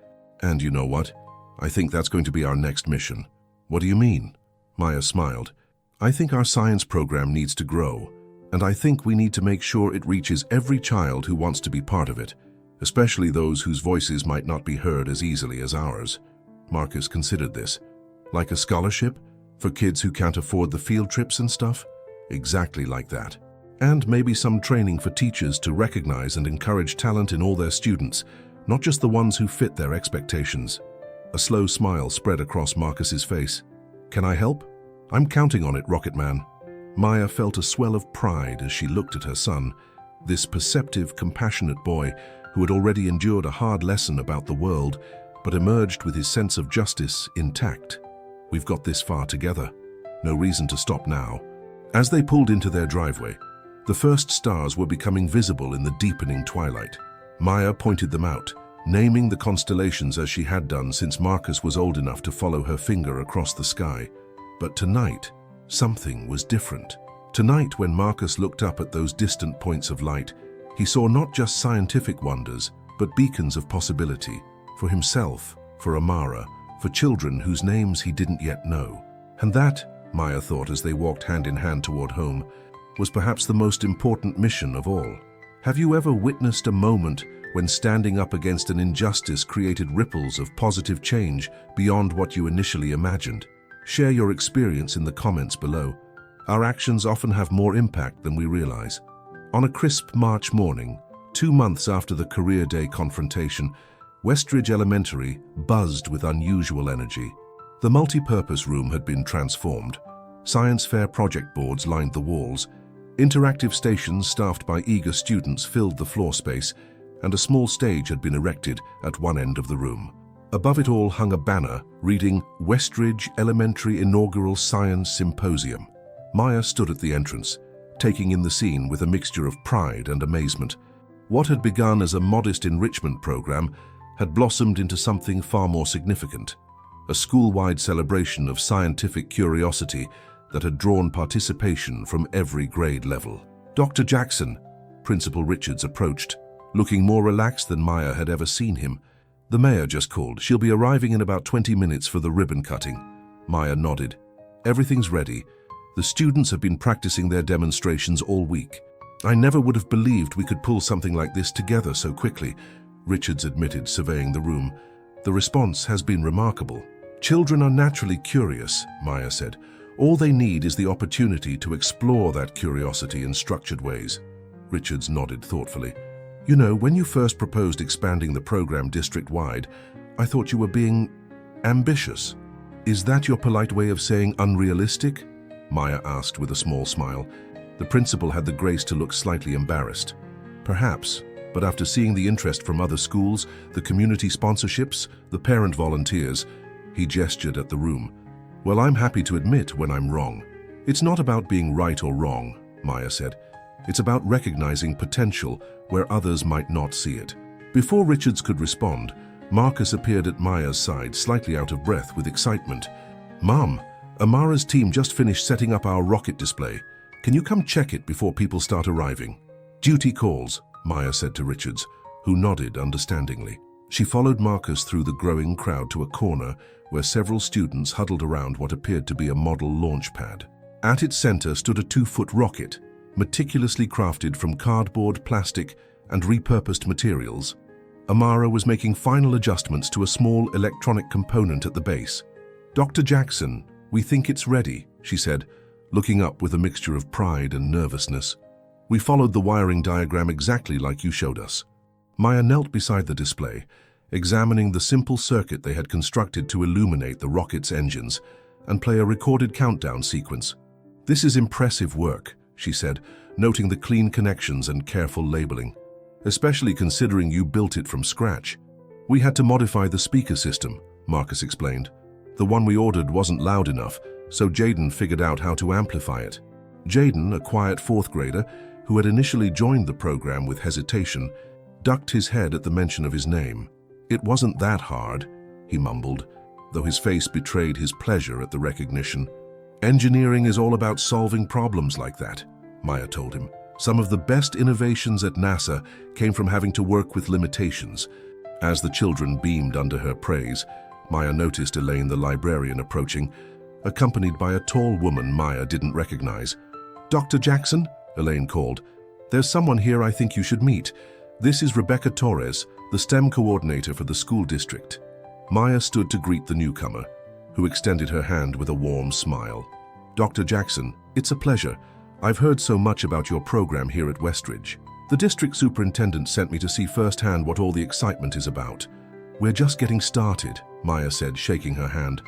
And you know what? I think that's going to be our next mission. What do you mean? Maya smiled. I think our science program needs to grow, and I think we need to make sure it reaches every child who wants to be part of it, especially those whose voices might not be heard as easily as ours. Marcus considered this. Like a scholarship? For kids who can't afford the field trips and stuff? Exactly like that. And maybe some training for teachers to recognize and encourage talent in all their students, not just the ones who fit their expectations. A slow smile spread across Marcus's face. Can I help? I'm counting on it, Rocket Man. Maya felt a swell of pride as she looked at her son, this perceptive, compassionate boy who had already endured a hard lesson about the world, but emerged with his sense of justice intact. We've got this far together. No reason to stop now. As they pulled into their driveway, the first stars were becoming visible in the deepening twilight. Maya pointed them out, naming the constellations as she had done since Marcus was old enough to follow her finger across the sky. But tonight, something was different. Tonight, when Marcus looked up at those distant points of light, he saw not just scientific wonders, but beacons of possibility, for himself, for Amara, for children whose names he didn't yet know. And that, Maya thought as they walked hand in hand toward home, was perhaps the most important mission of all. Have you ever witnessed a moment when standing up against an injustice created ripples of positive change beyond what you initially imagined? Share your experience in the comments below. Our actions often have more impact than we realize. On a crisp March morning, 2 months after the Career Day confrontation, Westridge Elementary buzzed with unusual energy. The multi-purpose room had been transformed. Science fair project boards lined the walls. Interactive stations staffed by eager students filled the floor space, and a small stage had been erected at one end of the room. Above it all hung a banner reading Westridge Elementary Inaugural Science Symposium. Maya stood at the entrance, taking in the scene with a mixture of pride and amazement. What had begun as a modest enrichment program had blossomed into something far more significant, a school-wide celebration of scientific curiosity that had drawn participation from every grade level. Dr. Jackson, Principal Richards approached, looking more relaxed than Maya had ever seen him. The mayor just called. She'll be arriving in about 20 minutes for the ribbon cutting. Maya nodded. Everything's ready. The students have been practicing their demonstrations all week. I never would have believed we could pull something like this together so quickly, Richards admitted, surveying the room. The response has been remarkable. Children are naturally curious, Maya said. All they need is the opportunity to explore that curiosity in structured ways. Richards nodded thoughtfully. You know, when you first proposed expanding the program district-wide, I thought you were being ambitious. Is that your polite way of saying unrealistic? Maya asked with a small smile. The principal had the grace to look slightly embarrassed. Perhaps, but after seeing the interest from other schools, the community sponsorships, the parent volunteers, he gestured at the room. Well, I'm happy to admit when I'm wrong. It's not about being right or wrong, Maya said. It's about recognizing potential where others might not see it. Before Richards could respond, Marcus appeared at Maya's side, slightly out of breath with excitement. Mom, Amara's team just finished setting up our rocket display. Can you come check it before people start arriving? Duty calls, Maya said to Richards, who nodded understandingly. She followed Marcus through the growing crowd to a corner where several students huddled around what appeared to be a model launch pad. At its center stood a 2-foot rocket, meticulously crafted from cardboard, plastic, and repurposed materials. Amara was making final adjustments to a small electronic component at the base. Dr. Jackson, we think it's ready, she said, looking up with a mixture of pride and nervousness. We followed the wiring diagram exactly like you showed us. Maya knelt beside the display, examining the simple circuit they had constructed to illuminate the rocket's engines and play a recorded countdown sequence. This is impressive work, she said, noting the clean connections and careful labeling. Especially considering you built it from scratch. We had to modify the speaker system, Marcus explained. The one we ordered wasn't loud enough, so Jaden figured out how to amplify it. Jaden, a quiet fourth grader, who had initially joined the program with hesitation, ducked his head at the mention of his name. It wasn't that hard, he mumbled, though his face betrayed his pleasure at the recognition. Engineering is all about solving problems like that, Maya told him. Some of the best innovations at NASA came from having to work with limitations. As the children beamed under her praise, Maya noticed Elaine the librarian approaching, accompanied by a tall woman Maya didn't recognize. "Dr. Jackson?" Elaine called. "There's someone here I think you should meet. This is Rebecca Torres, the STEM coordinator for the school district." Maya stood to greet the newcomer, who extended her hand with a warm smile. "Dr. Jackson, it's a pleasure. I've heard so much about your program here at Westridge. The district superintendent sent me to see firsthand what all the excitement is about." "We're just getting started," Maya said, shaking her hand.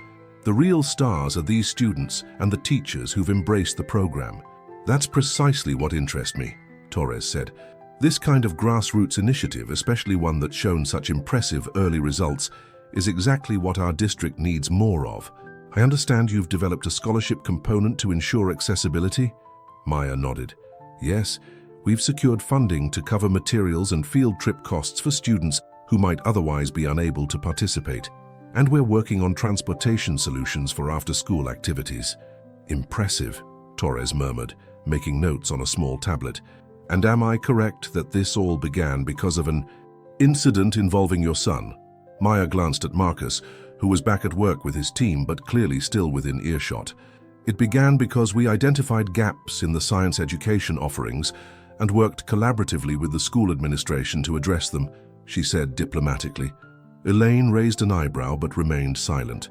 "The real stars are these students and the teachers who've embraced the program." "That's precisely what interests me," Torres said. "This kind of grassroots initiative, especially one that's shown such impressive early results, is exactly what our district needs more of. I understand you've developed a scholarship component to ensure accessibility?" Maya nodded. "Yes, we've secured funding to cover materials and field trip costs for students who might otherwise be unable to participate. And we're working on transportation solutions for after-school activities." "Impressive," Torres murmured, making notes on a small tablet. "And am I correct that this all began because of an incident involving your son?" Maya glanced at Marcus, who was back at work with his team but clearly still within earshot. "It began because we identified gaps in the science education offerings and worked collaboratively with the school administration to address them," she said diplomatically. Elaine raised an eyebrow but remained silent.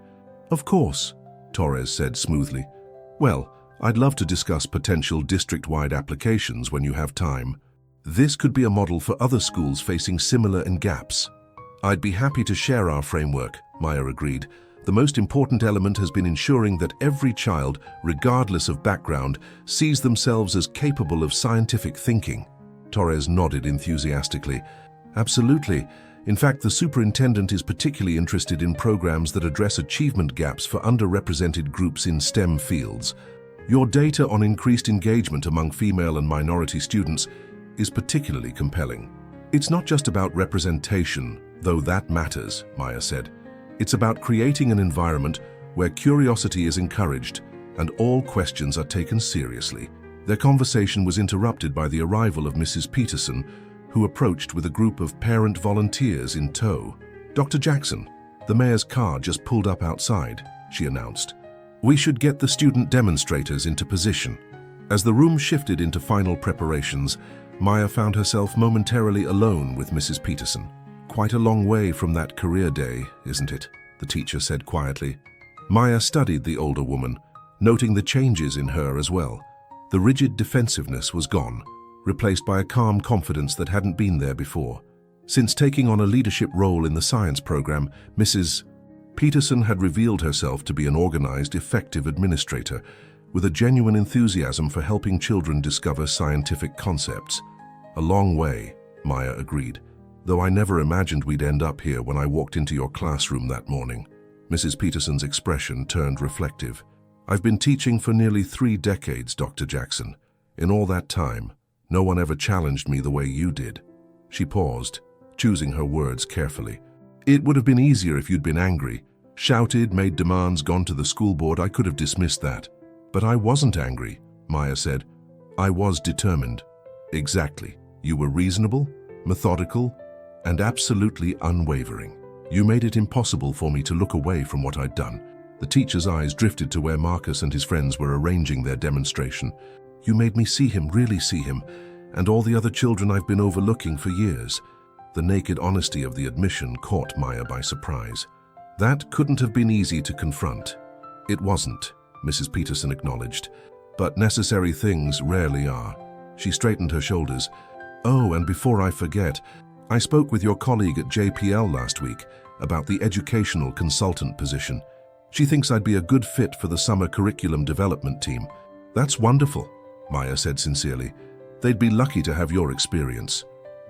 "Of course," Torres said smoothly. "Well, I'd love to discuss potential district-wide applications when you have time. This could be a model for other schools facing similar gaps." "I'd be happy to share our framework," Maya agreed. "The most important element has been ensuring that every child, regardless of background, sees themselves as capable of scientific thinking." Torres nodded enthusiastically. "Absolutely. In fact, the superintendent is particularly interested in programs that address achievement gaps for underrepresented groups in STEM fields. Your data on increased engagement among female and minority students is particularly compelling. It's not just about representation, though that matters," Maya said. "It's about creating an environment where curiosity is encouraged and all questions are taken seriously." Their conversation was interrupted by the arrival of Mrs. Peterson, who approached with a group of parent volunteers in tow. "Dr. Jackson, the mayor's car just pulled up outside," she announced. "We should get the student demonstrators into position." As the room shifted into final preparations, Maya found herself momentarily alone with Mrs. Peterson. "Quite a long way from that career day, isn't it?" the teacher said quietly. Maya studied the older woman, noting the changes in her as well. The rigid defensiveness was gone, replaced by a calm confidence that hadn't been there before. Since taking on a leadership role in the science program, Mrs. Peterson had revealed herself to be an organized, effective administrator, with a genuine enthusiasm for helping children discover scientific concepts. "A long way," Maya agreed, "though I never imagined we'd end up here when I walked into your classroom that morning." Mrs. Peterson's expression turned reflective. "I've been teaching for nearly 3 decades, Dr. Jackson. In all that time, no one ever challenged me the way you did." She paused, choosing her words carefully. "It would have been easier if you'd been angry, shouted, made demands, gone to the school board. I could have dismissed that. But I wasn't angry," Maya said. "I was determined." "Exactly. You were reasonable, methodical, and absolutely unwavering. You made it impossible for me to look away from what I'd done." The teacher's eyes drifted to where Marcus and his friends were arranging their demonstration. "You made me see him, really see him, and all the other children I've been overlooking for years." The naked honesty of the admission caught Maya by surprise. "That couldn't have been easy to confront." "It wasn't," Mrs. Peterson acknowledged, "but necessary things rarely are." She straightened her shoulders. "Oh, and before I forget, I spoke with your colleague at JPL last week about the educational consultant position. She thinks I'd be a good fit for the summer curriculum development team." "That's wonderful," Maya said sincerely. They'd be lucky to have your experience.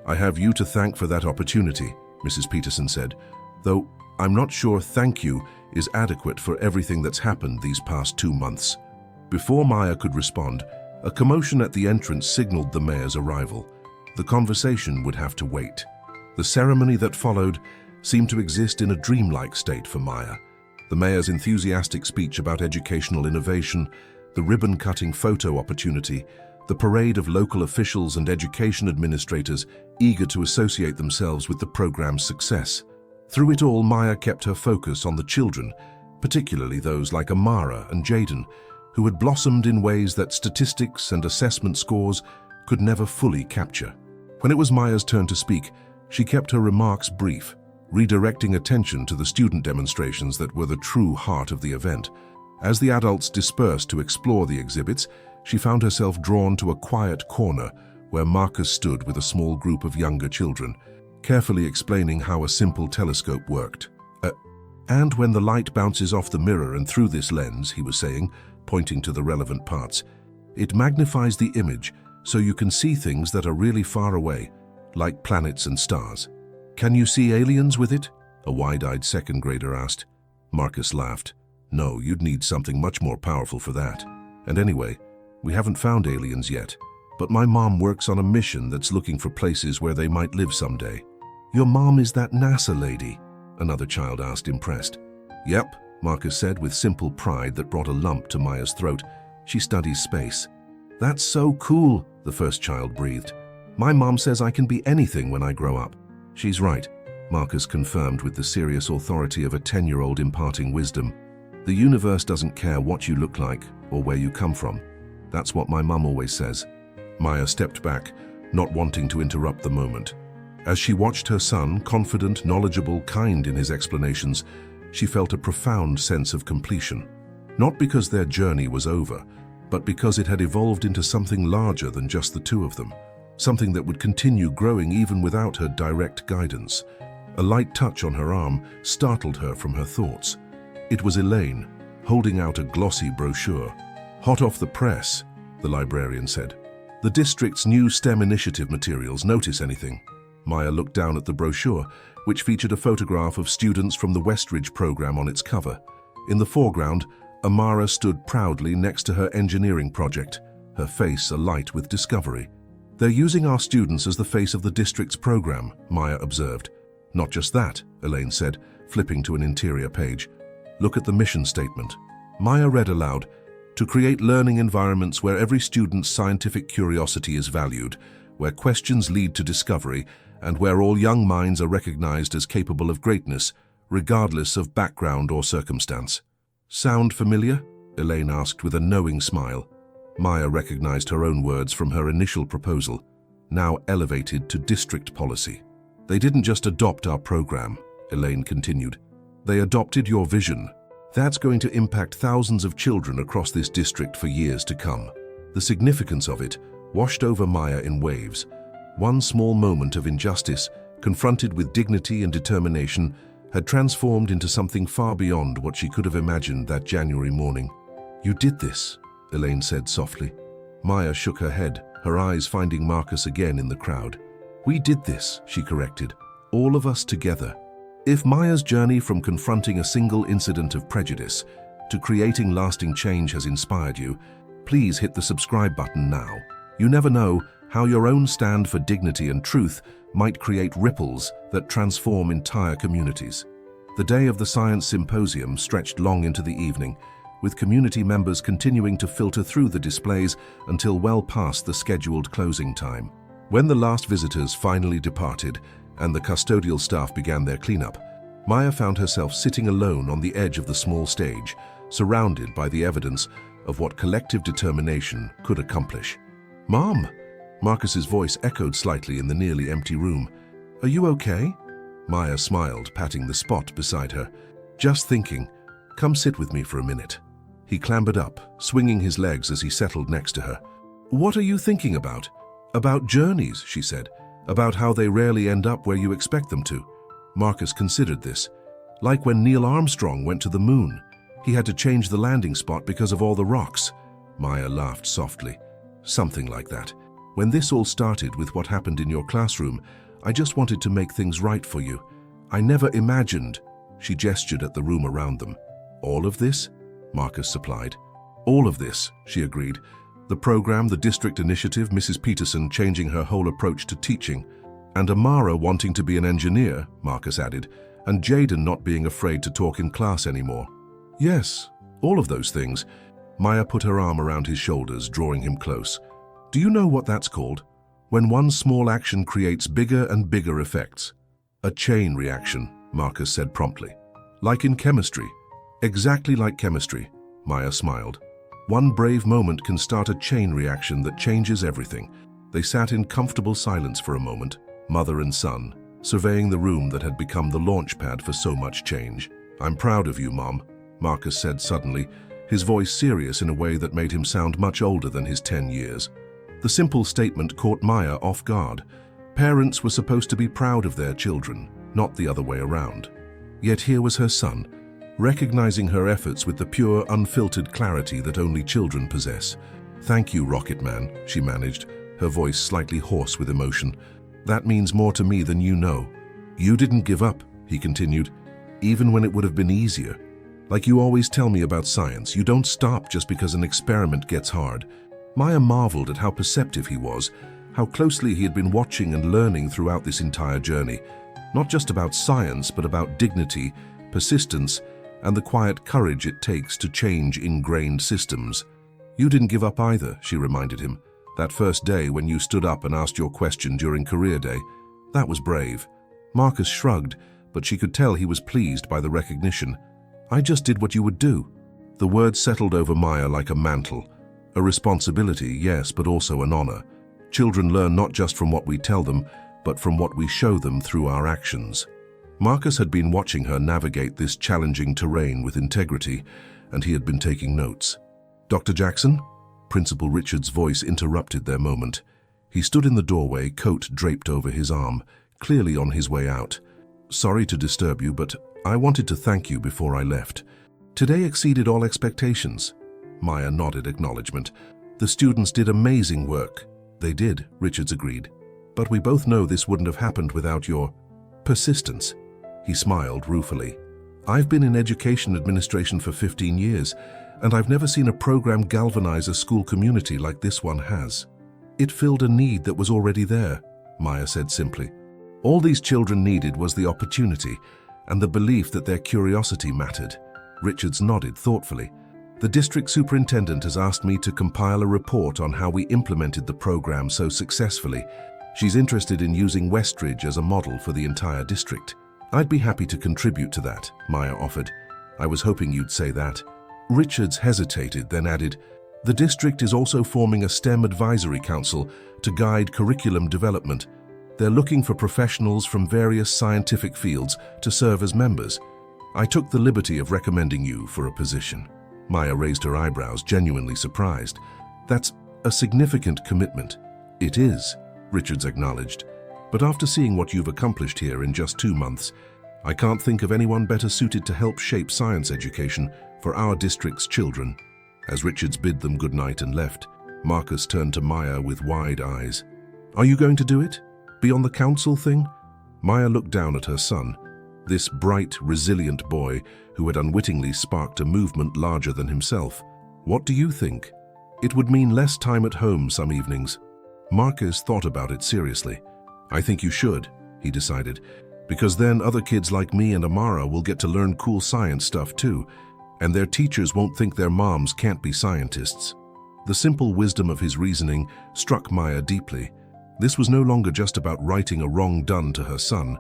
I have you to thank for that opportunity, Mrs. Peterson said, though I'm not sure thank you is adequate for everything that's happened these past 2 months. Before Maya could respond, a commotion at the entrance signaled the mayor's arrival. The conversation would have to wait. The ceremony that followed seemed to exist in a dreamlike state for Maya. The mayor's enthusiastic speech about educational innovation, the ribbon-cutting photo opportunity, the parade of local officials and education administrators eager to associate themselves with the program's success. Through it all, Maya kept her focus on the children, particularly those like Amara and Jaden, who had blossomed in ways that statistics and assessment scores could never fully capture. When it was Maya's turn to speak, she kept her remarks brief, redirecting attention to the student demonstrations that were the true heart of the event. As the adults dispersed to explore the exhibits, she found herself drawn to a quiet corner where Marcus stood with a small group of younger children, carefully explaining how a simple telescope worked. And when the light bounces off the mirror and through this lens, he was saying, pointing to the relevant parts, it magnifies the image so you can see things that are really far away, like planets and stars. Can you see aliens with it? A wide-eyed second grader asked. Marcus laughed. No, you'd need something much more powerful for that. And anyway, we haven't found aliens yet, but my mom works on a mission that's looking for places where they might live someday. Your mom is that NASA lady? Another child asked, impressed. Yep, Marcus said with simple pride that brought a lump to Maya's throat. She studies space. That's so cool, the first child breathed. My mom says I can be anything when I grow up. She's right, Marcus confirmed with the serious authority of a 10-year-old imparting wisdom. The universe doesn't care what you look like or where you come from. That's what my mum always says. Maya stepped back, not wanting to interrupt the moment. As she watched her son, confident, knowledgeable, kind in his explanations, she felt a profound sense of completion. Not because their journey was over, but because it had evolved into something larger than just the two of them, something that would continue growing even without her direct guidance. A light touch on her arm startled her from her thoughts. It was Elaine, holding out a glossy brochure. Hot off the press, the librarian said. The district's new STEM initiative materials. Notice anything? Maya looked down at the brochure, which featured a photograph of students from the Westridge program on its cover. In the foreground, Amara stood proudly next to her engineering project, her face alight with discovery. They're using our students as the face of the district's program, Maya observed. Not just that, Elaine said, flipping to an interior page. Look at the mission statement. Maya read aloud, to create learning environments where every student's scientific curiosity is valued, where questions lead to discovery, and where all young minds are recognized as capable of greatness, regardless of background or circumstance. Sound familiar? Elaine asked with a knowing smile. Maya recognized her own words from her initial proposal, now elevated to district policy. They didn't just adopt our program, Elaine continued. They adopted your vision. That's going to impact thousands of children across this district for years to come. The significance of it washed over Maya in waves. One small moment of injustice, confronted with dignity and determination, had transformed into something far beyond what she could have imagined that January morning. You did this, Elaine said softly. Maya shook her head, her eyes finding Marcus again in the crowd. We did this, she corrected, all of us together. If Maya's journey from confronting a single incident of prejudice to creating lasting change has inspired you, please hit the subscribe button now. You never know how your own stand for dignity and truth might create ripples that transform entire communities. The day of the Science Symposium stretched long into the evening, with community members continuing to filter through the displays until well past the scheduled closing time. When the last visitors finally departed and the custodial staff began their cleanup, Maya found herself sitting alone on the edge of the small stage, surrounded by the evidence of what collective determination could accomplish. Mom! Marcus's voice echoed slightly in the nearly empty room. Are you okay? Maya smiled, patting the spot beside her. Just thinking. Come sit with me for a minute. He clambered up, swinging his legs as he settled next to her. What are you thinking about? About journeys, she said. About how they rarely end up where you expect them to. Marcus considered this. Like when Neil Armstrong went to the moon. He had to change the landing spot because of all the rocks. Maya laughed softly. Something like that. When this all started with what happened in your classroom, I just wanted to make things right for you. I never imagined." She gestured at the room around them. "All of this?" Marcus supplied. "All of this," she agreed. "The program, the district initiative, Mrs. Peterson changing her whole approach to teaching, and Amara wanting to be an engineer," Marcus added, "and Jaden not being afraid to talk in class anymore." "Yes, all of those things." Maya put her arm around his shoulders, drawing him close. "Do you know what that's called? When one small action creates bigger and bigger effects." "A chain reaction," Marcus said promptly. "Like in chemistry." "Exactly like chemistry," Maya smiled. "One brave moment can start a chain reaction that changes everything." They sat in comfortable silence for a moment, mother and son, surveying the room that had become the launch pad for so much change. "I'm proud of you, Mom," Marcus said suddenly, his voice serious in a way that made him sound much older than his 10 years. The simple statement caught Maya off guard. Parents were supposed to be proud of their children, not the other way around. Yet here was her son, recognizing her efforts with the pure, unfiltered clarity that only children possess. "Thank you, Rocket Man," she managed, her voice slightly hoarse with emotion. "That means more to me than you know." "You didn't give up," he continued, "even when it would have been easier. Like you always tell me about science, you don't stop just because an experiment gets hard." Maya marveled at how perceptive he was, how closely he had been watching and learning throughout this entire journey. Not just about science, but about dignity, persistence, and the quiet courage it takes to change ingrained systems. "You didn't give up either," she reminded him. "That first day when you stood up and asked your question during career day, that was brave." Marcus shrugged, but she could tell he was pleased by the recognition. "I just did what you would do." The words settled over Maya like a mantle. A responsibility, yes, but also an honor. Children learn not just from what we tell them, but from what we show them through our actions. Marcus had been watching her navigate this challenging terrain with integrity, and he had been taking notes. "Dr. Jackson?" Principal Richard's voice interrupted their moment. He stood in the doorway, coat draped over his arm, clearly on his way out. "Sorry to disturb you, but I wanted to thank you before I left. Today exceeded all expectations." Maya nodded acknowledgement. "The students did amazing work." "They did," Richards agreed. "But we both know this wouldn't have happened without your persistence." He smiled ruefully. "I've been in education administration for 15 years, and I've never seen a program galvanize a school community like this one has. It filled a need that was already there," Maya said simply. "All these children needed was the opportunity and the belief that their curiosity mattered." Richards nodded thoughtfully. "The district superintendent has asked me to compile a report on how we implemented the program so successfully. She's interested in using Westridge as a model for the entire district." "I'd be happy to contribute to that," Maya offered. "I was hoping you'd say that." Richards hesitated, then added, "The district is also forming a STEM advisory council to guide curriculum development. They're looking for professionals from various scientific fields to serve as members. I took the liberty of recommending you for a position." Maya raised her eyebrows, genuinely surprised. "That's a significant commitment." "It is," Richards acknowledged. "But after seeing what you've accomplished here in just 2 months, I can't think of anyone better suited to help shape science education for our district's children." As Richards bid them goodnight and left, Marcus turned to Maya with wide eyes. "Are you going to do it? Be on the council thing?" Maya looked down at her son, this bright, resilient boy who had unwittingly sparked a movement larger than himself. "What do you think?" "It would mean less time at home some evenings." Marcus thought about it seriously. "I think you should," he decided, "because then other kids like me and Amara will get to learn cool science stuff too, and their teachers won't think their moms can't be scientists." The simple wisdom of his reasoning struck Maya deeply. This was no longer just about righting a wrong done to her son.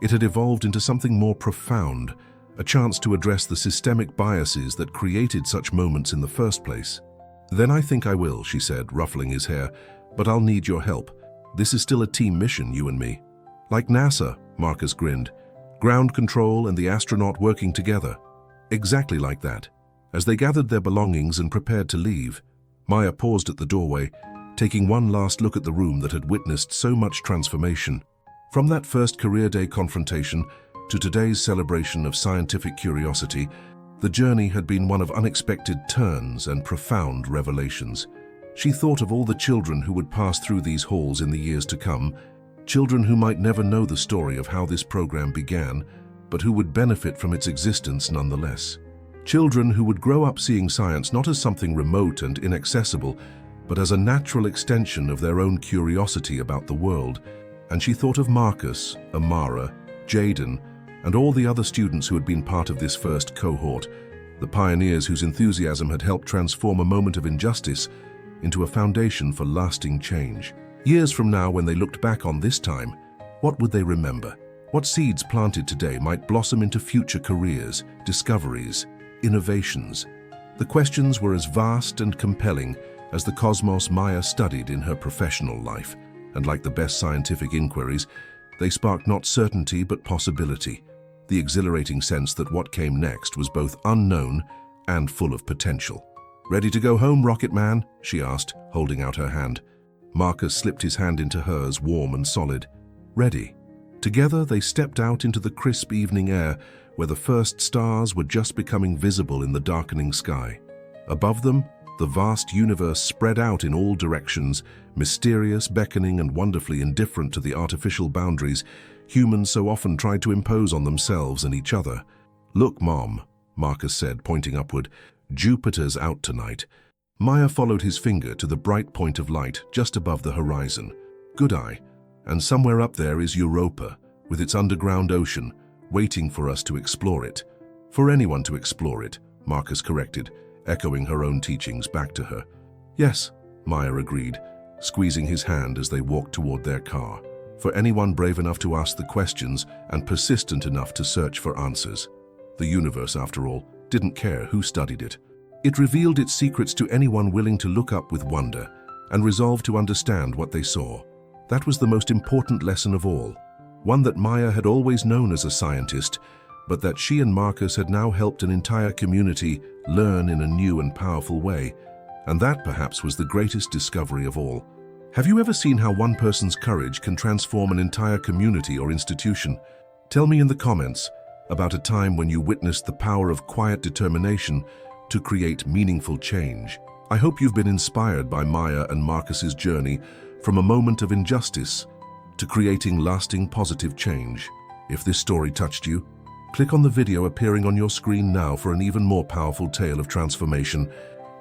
It had evolved into something more profound, a chance to address the systemic biases that created such moments in the first place. "Then I think I will," she said, ruffling his hair, "but I'll need your help. This is still a team mission, you and me." "Like NASA," Marcus grinned. "Ground control and the astronaut working together." "Exactly like that." As they gathered their belongings and prepared to leave, Maya paused at the doorway, taking one last look at the room that had witnessed so much transformation. From that first career day confrontation to today's celebration of scientific curiosity, the journey had been one of unexpected turns and profound revelations. She thought of all the children who would pass through these halls in the years to come, children who might never know the story of how this program began, but who would benefit from its existence nonetheless. Children who would grow up seeing science not as something remote and inaccessible, but as a natural extension of their own curiosity about the world. And she thought of Marcus, Amara, Jaden, and all the other students who had been part of this first cohort, the pioneers whose enthusiasm had helped transform a moment of injustice into a foundation for lasting change. Years from now, when they looked back on this time, what would they remember? What seeds planted today might blossom into future careers, discoveries, innovations? The questions were as vast and compelling as the cosmos Maya studied in her professional life, and like the best scientific inquiries, they sparked not certainty but possibility, the exhilarating sense that what came next was both unknown and full of potential. "Ready to go home, Rocket Man?" she asked, holding out her hand. Marcus slipped his hand into hers, warm and solid. "Ready." Together they stepped out into the crisp evening air, where the first stars were just becoming visible in the darkening sky. Above them, the vast universe spread out in all directions, mysterious, beckoning, and wonderfully indifferent to the artificial boundaries humans so often tried to impose on themselves and each other. "Look, Mom," Marcus said, pointing upward. "Jupiter's out tonight." Maya followed his finger to the bright point of light just above the horizon. "Good eye. And somewhere up there is Europa, with its underground ocean, waiting for us to explore it." "For anyone to explore it," Marcus corrected, echoing her own teachings back to her. "Yes," Maya agreed, squeezing his hand as they walked toward their car. "For anyone brave enough to ask the questions and persistent enough to search for answers." The universe, after all, didn't care who studied it. It revealed its secrets to anyone willing to look up with wonder and resolve to understand what they saw. That was the most important lesson of all, one that Maya had always known as a scientist, but that she and Marcus had now helped an entire community learn in a new and powerful way. And that perhaps was the greatest discovery of all. Have you ever seen how one person's courage can transform an entire community or institution? Tell me in the comments about a time when you witnessed the power of quiet determination to create meaningful change. I hope you've been inspired by Maya and Marcus's journey from a moment of injustice to creating lasting positive change. If this story touched you, click on the video appearing on your screen now for an even more powerful tale of transformation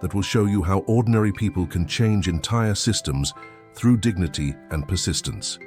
that will show you how ordinary people can change entire systems through dignity and persistence.